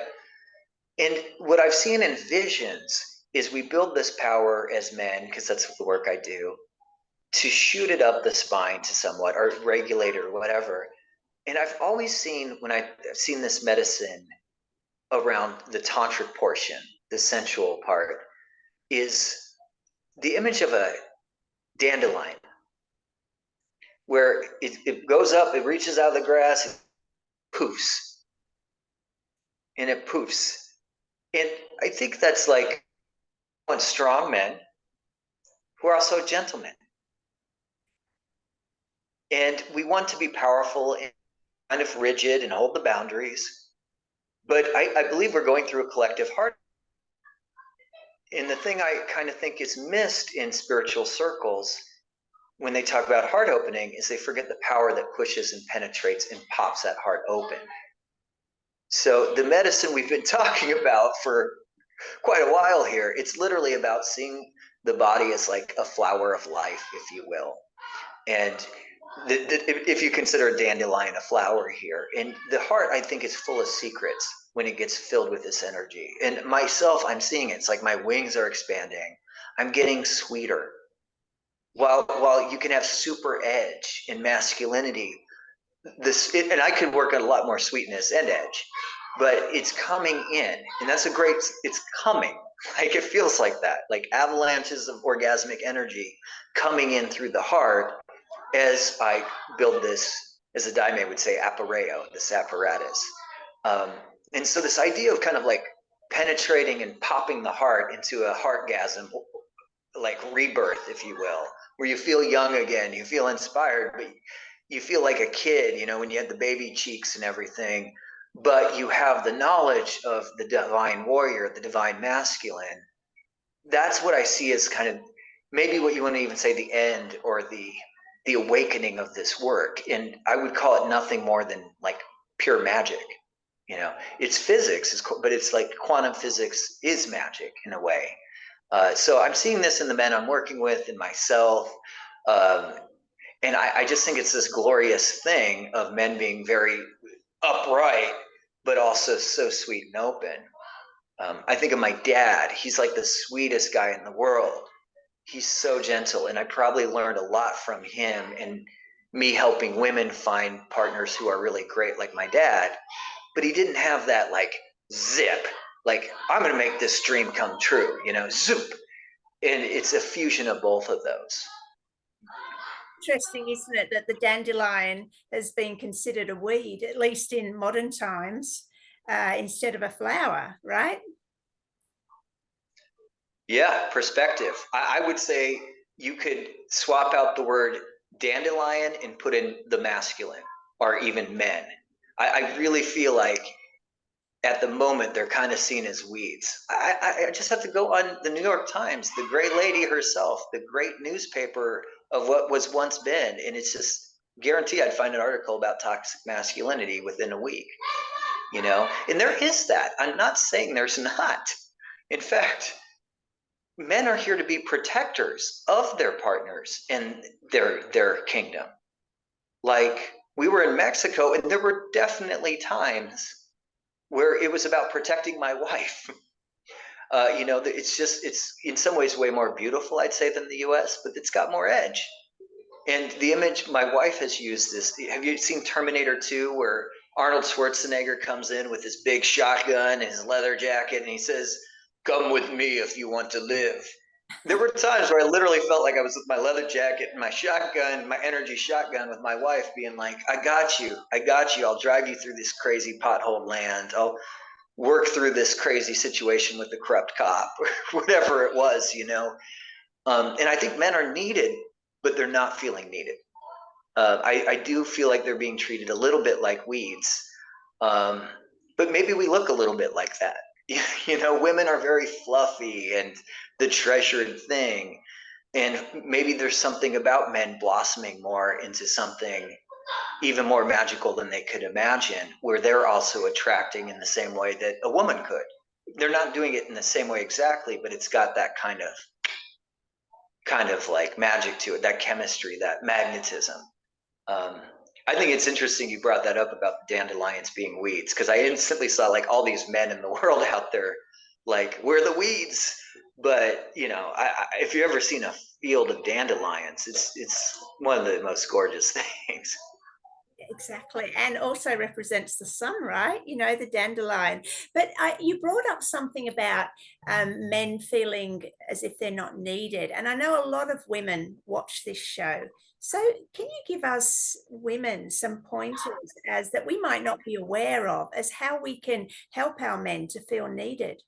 And what I've seen in visions is we build this power as men, because that's the work I do, to shoot it up the spine to somewhat, or regulate it or whatever. And I've always seen, when I've seen this medicine around the tantric portion, the sensual part, is the image of a dandelion, where it goes up, it reaches out of the grass, it poofs, and it poofs. And I think that's like strong men who are also gentlemen. And we want to be powerful and kind of rigid and hold the boundaries. But I believe we're going through a collective heart. And the thing I kind of think is missed in spiritual circles when they talk about heart opening is they forget the power that pushes and penetrates and pops that heart open. So the medicine we've been talking about for quite a while here, it's literally about seeing the body as like a flower of life, if you will. And if you consider a dandelion a flower here, and the heart, I think, is full of secrets when it gets filled with this energy. And myself, I'm seeing it. It's like my wings are expanding. I'm getting sweeter. While you can have super edge and masculinity, and I could work on a lot more sweetness and edge, but it's coming in, and that's it's coming. Like it feels like that, like avalanches of orgasmic energy coming in through the heart as I build this, as a daime would say, appareo, this apparatus. And so this idea of kind of like penetrating and popping the heart into a heartgasm, like rebirth, if you will, where you feel young again, you feel inspired, but you feel like a kid, when you had the baby cheeks and everything, but you have the knowledge of the divine warrior, the divine masculine. That's what I see as kind of maybe what you want to even say the end or the awakening of this work. And I would call it nothing more than like pure magic. It's physics, but it's like quantum physics is magic in a way. So I'm seeing this in the men I'm working with and myself. And I just think it's this glorious thing of men being very upright, but also so sweet and open. I think of my dad. He's like the sweetest guy in the world. He's so gentle. And I probably learned a lot from him and me helping women find partners who are really great, like my dad. But he didn't have that like zip, like I'm going to make this dream come true, zoop. And it's a fusion of both of those. Interesting, isn't it, that the dandelion has been considered a weed, at least in modern times, instead of a flower, right? Yeah, perspective. I would say you could swap out the word dandelion and put in the masculine or even men. I really feel like at the moment they're kind of seen as weeds. I just have to go on the New York Times, the great lady herself, the great newspaper of what was once been, and it's just guarantee I'd find an article about toxic masculinity within a week, and there is that. I'm not saying there's not. In fact, men are here to be protectors of their partners and their kingdom. Like we were in Mexico, and there were definitely times where it was about protecting my wife. It's in some ways way more beautiful, I'd say, than the US, but it's got more edge. And the image my wife has used this. Have you seen Terminator 2, where Arnold Schwarzenegger comes in with his big shotgun and his leather jacket, and he says, "Come with me if you want to live." There were times where I literally felt like I was with my leather jacket and my shotgun, my energy shotgun with my wife being like, I got you. I got you. I'll drive you through this crazy pothole land. I'll work through this crazy situation with the corrupt cop or whatever it was, you know? And I think men are needed, but they're not feeling needed. I do feel like they're being treated a little bit like weeds. Um, but maybe we look a little bit like that. You know, women are very fluffy and the treasured thing. And maybe there's something about men blossoming more into something even more magical than they could imagine, where they're also attracting in the same way that a woman could. They're not doing it in the same way exactly, but it's got that kind of like magic to it, that chemistry, that magnetism. Um, I think it's interesting you brought that up about the dandelions being weeds, because I instantly saw like all these men in the world out there, like we're the weeds. But you know, if you've ever seen a field of dandelions, it's one of the most gorgeous things. Exactly. And also represents the sun, right? You know, the dandelion. But you brought up something about men feeling as if they're not needed. And I know a lot of women watch this show. So can you give us women some pointers as that we might not be aware of as how we can help our men to feel needed?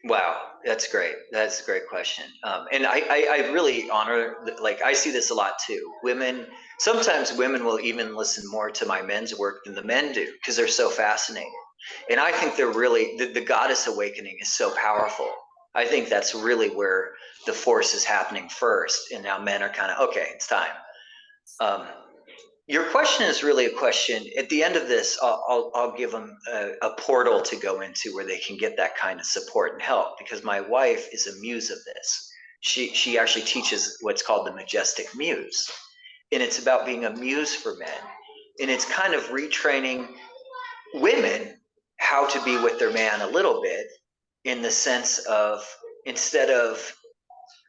Wow, that's great. That's a great question. And I really honor, like, I see this a lot too. Women, sometimes women will even listen more to my men's work than the men do because they're so fascinated. And I think they're really, the goddess awakening is so powerful. I think that's really where the force is happening first. And now men are kind of, okay, it's time. Um, your question is really a question. At the end of this, I'll give them a portal to go into where they can get that kind of support and help, because my wife is a muse of this. She actually teaches what's called the majestic muse, and it's about being a muse for men, and it's kind of retraining women how to be with their man a little bit, in the sense of, instead of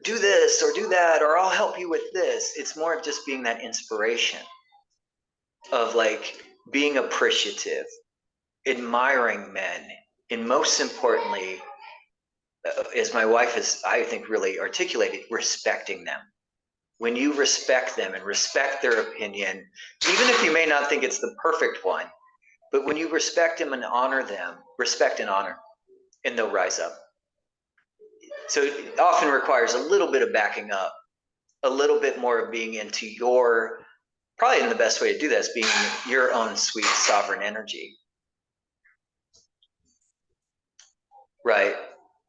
do this or do that or I'll help you with this, it's more of just being that inspiration of like being appreciative, admiring men, and most importantly, as my wife has, I think, really articulated, respecting them. When you respect them and respect their opinion, even if you may not think it's the perfect one, but when you respect them and honor them, respect and honor, and they'll rise up. So it often requires a little bit of backing up, a little bit more of being into your, probably in the best way to do that is being your own sweet sovereign energy. Right.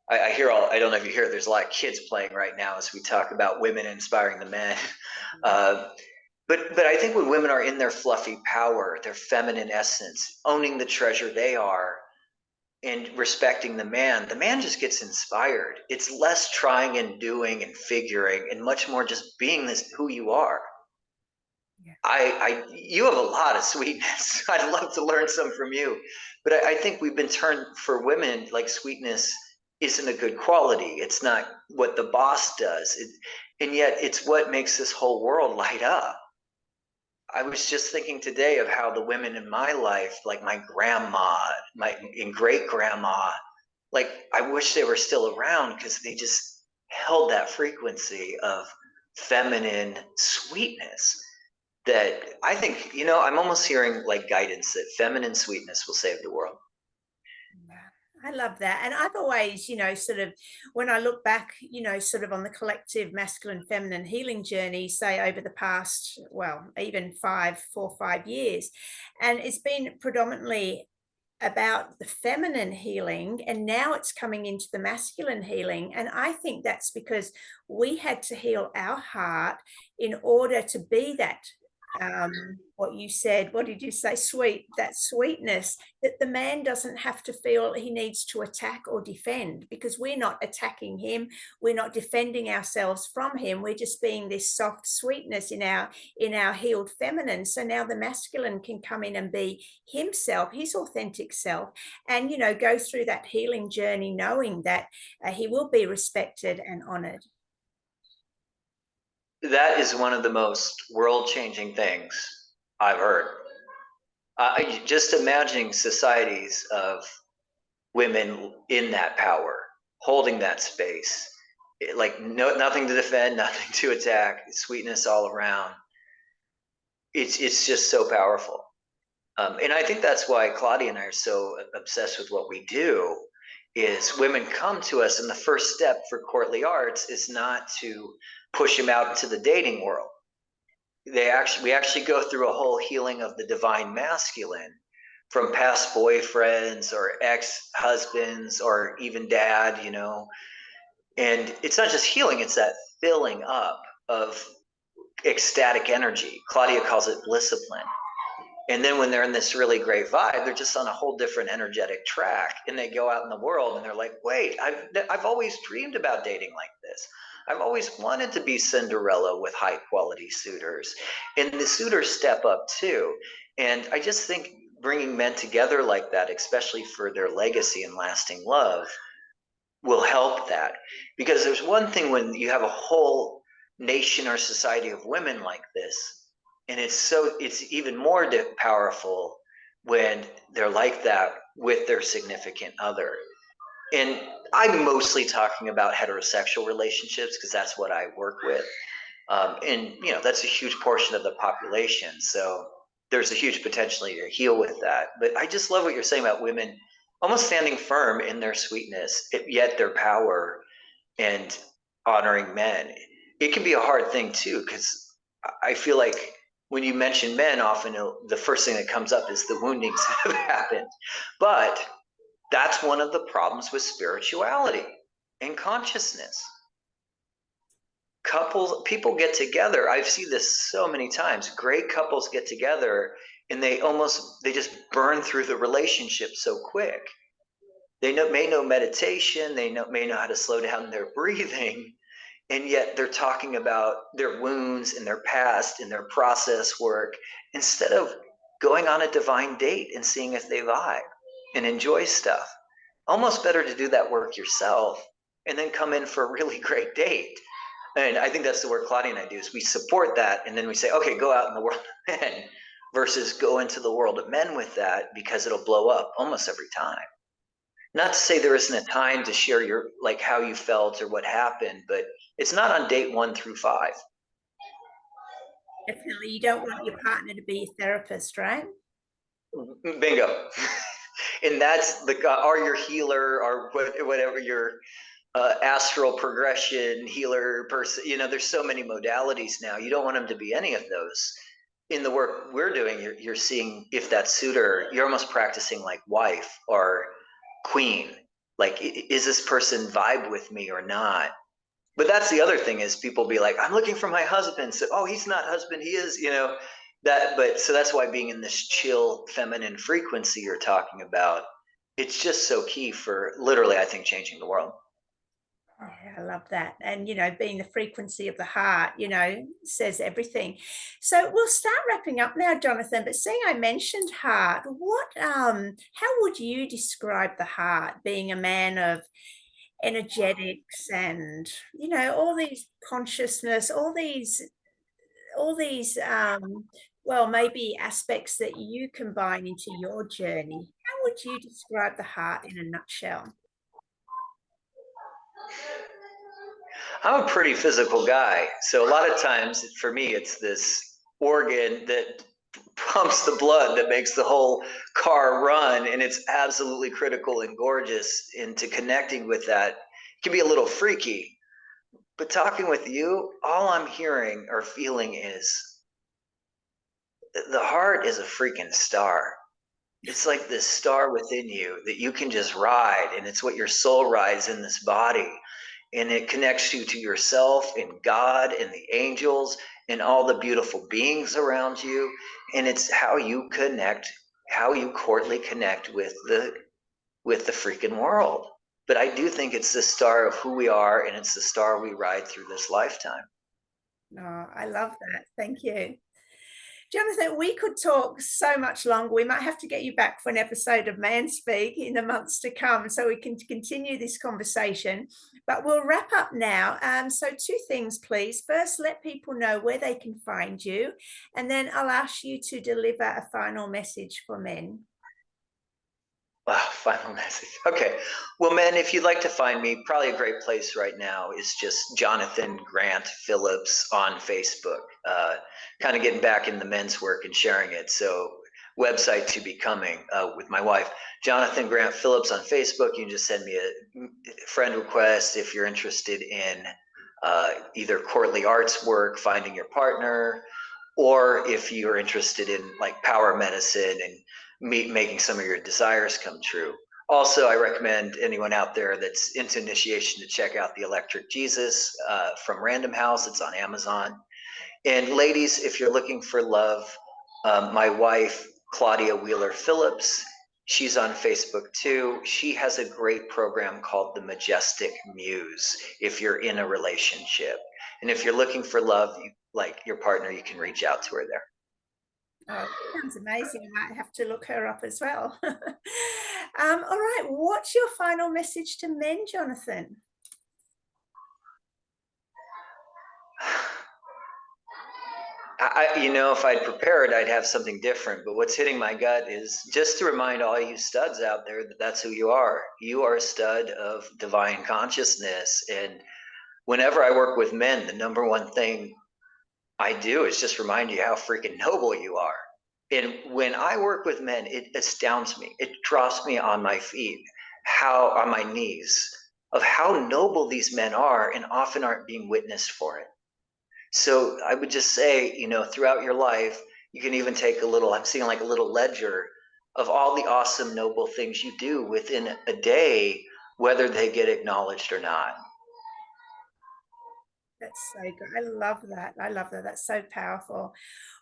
I hear I don't know if you hear, there's a lot of kids playing right now as we talk about women inspiring the men. But I think when women are in their fluffy power, their feminine essence, owning the treasure they are, and respecting the man just gets inspired. It's less trying and doing and figuring, and much more just being this who you are. You have a lot of sweetness. I'd love to learn some from you, but I think we've been turned, for women, like sweetness isn't a good quality. It's not what the boss does, and yet it's what makes this whole world light up. I was just thinking today of how the women in my life, like my grandma, my and great grandma, like I wish they were still around because they just held that frequency of feminine sweetness that I think, you know, I'm almost hearing like guidance that feminine sweetness will save the world. I love that. And I've always, you know, sort of, when I look back, you know, sort of on the collective masculine feminine healing journey, say over the past, well, even 5 years, and it's been predominantly about the feminine healing, and now it's coming into the masculine healing. And I think that's because we had to heal our heart in order to be that, what you said, what did you say, sweet, that sweetness, that the man doesn't have to feel he needs to attack or defend, because we're not attacking him, we're not defending ourselves from him, we're just being this soft sweetness in our healed feminine. So now the masculine can come in and be himself, his authentic self, and, you know, go through that healing journey knowing that he will be respected and honored. That is one of the most world-changing things I've heard. Just imagining societies of women in that power, holding that space, like nothing to defend, nothing to attack, sweetness all around. It's just so powerful. And I think that's why Claudia and I are so obsessed with what we do. Is women come to us, and the first step for courtly arts is not to push them out into the dating world. We actually go through a whole healing of the divine masculine from past boyfriends or ex-husbands or even dad, and it's not just healing, it's that filling up of ecstatic energy. Claudia calls it blissipline. And then when they're in this really great vibe, they're just on a whole different energetic track, and they go out in the world and they're like, wait, I've always dreamed about dating like this. I've always wanted to be Cinderella with high quality suitors. And the suitors step up too. And I just think bringing men together like that, especially for their legacy and lasting love, will help that. Because there's one thing when you have a whole nation or society of women like this, and it's even more powerful when they're like that with their significant other. And I'm mostly talking about heterosexual relationships because that's what I work with. And that's a huge portion of the population, so there's a huge potential to heal with that. But I just love what you're saying about women almost standing firm in their sweetness, yet their power, and honoring men. It can be a hard thing too, because I feel like when you mention men, often the first thing that comes up is the woundings that have happened. But that's one of the problems with spirituality and consciousness. People get together. I've seen this so many times. Great couples get together and they just burn through the relationship so quick. They may know meditation, may know how to slow down their breathing, and yet they're talking about their wounds and their past and their process work instead of going on a divine date and seeing if they vibe and enjoy stuff. Almost better to do that work yourself and then come in for a really great date. And I think that's the work Claudia and I do, is we support that, and then we say, okay, go out in the world of men, versus go into the world of men with that, because it'll blow up almost every time. Not to say there isn't a time to share your, like, how you felt or what happened, but it's not on date 1 through 5. Definitely, you don't want your partner to be a therapist, right? Bingo. And that's or your healer, or whatever your astral progression healer person. There's so many modalities now. You don't want them to be any of those. In the work we're doing, you're seeing if that suitor, you're almost practicing like wife or queen. Like, is this person vibe with me or not? But that's the other thing, is people be like, I'm looking for my husband. So, oh, he's not husband, he is, but so that's why being in this chill feminine frequency you're talking about, it's just so key for literally, I think, changing the world. Oh, I love that. And, being the frequency of the heart, says everything. So we'll start wrapping up now, Jonathan, but seeing I mentioned heart, how would you describe the heart, being a man of energetics and, all these consciousness, all these, well, maybe aspects that you combine into your journey? How would you describe the heart in a nutshell? I'm a pretty physical guy. So a lot of times for me, it's this organ that pumps the blood that makes the whole car run. And it's absolutely critical and gorgeous. Into connecting with that can be a little freaky. But talking with you, all I'm hearing or feeling is the heart is a freaking star. It's like this star within you that you can just ride. And it's what your soul rides in this body. And it connects you to yourself and God and the angels and all the beautiful beings around you. And it's how you courtly connect with the freaking world. But I do think it's the star of who we are, and it's the star we ride through this lifetime. Oh, I love that. Thank you. Jonathan, we could talk so much longer. We might have to get you back for an episode of Man Speak in the months to come so we can continue this conversation. But we'll wrap up now. So 2 things, please. First, let people know where they can find you. And then I'll ask you to deliver a final message for men. Final message. Okay. Well, man, if you'd like to find me, probably a great place right now is just Jonathan Grant Phillips on Facebook. Kind of getting back in the men's work and sharing it. So, website to be coming with my wife, Jonathan Grant Phillips on Facebook. You can just send me a friend request if you're interested in either courtly arts work, finding your partner, or if you're interested in like power medicine and making some of your desires come true. Also, I recommend anyone out there that's into initiation to check out the Electric Jesus from Random House. It's on Amazon. And ladies, if you're looking for love, my wife, Claudia Wheeler Phillips, she's on Facebook too. She has a great program called the Majestic Muse if you're in a relationship. And if you're looking for love, like your partner, you can reach out to her there. Oh, sounds amazing. I might have to look her up as well. All right. What's your final message to men, Jonathan? If I'd prepared, I'd have something different. But what's hitting my gut is just to remind all you studs out there that that's who you are. You are a stud of divine consciousness. And whenever I work with men, the number one thing I do is just remind you how freaking noble you are. And when I work with men, it astounds me. It drops me on my feet, on my knees, of how noble these men are and often aren't being witnessed for it. So I would just say, throughout your life, you can even take I'm seeing like a little ledger of all the awesome, noble things you do within a day, whether they get acknowledged or not. That's so good. I love that. I love that. That's so powerful.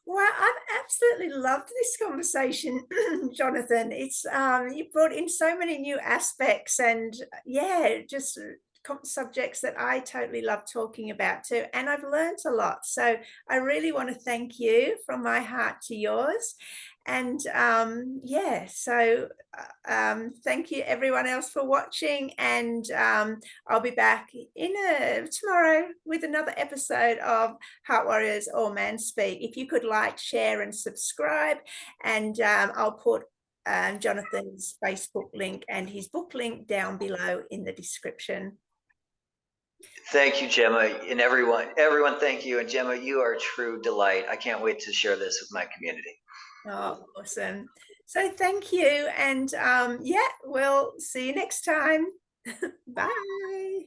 Well, I've absolutely loved this conversation, Jonathan. It's you brought in so many new aspects and just subjects that I totally love talking about too. And I've learned a lot. So I really want to thank you from my heart to yours. And thank you everyone else for watching. And I'll be back tomorrow with another episode of Heart Warriors All Men Speak. If you could like, share, and subscribe, and I'll put Jonathan's Facebook link and his book link down below in the description. Thank you, Gemma, and everyone, thank you. And Gemma, you are a true delight. I can't wait to share this with my community. Oh, awesome. So thank you. And we'll see you next time. Bye.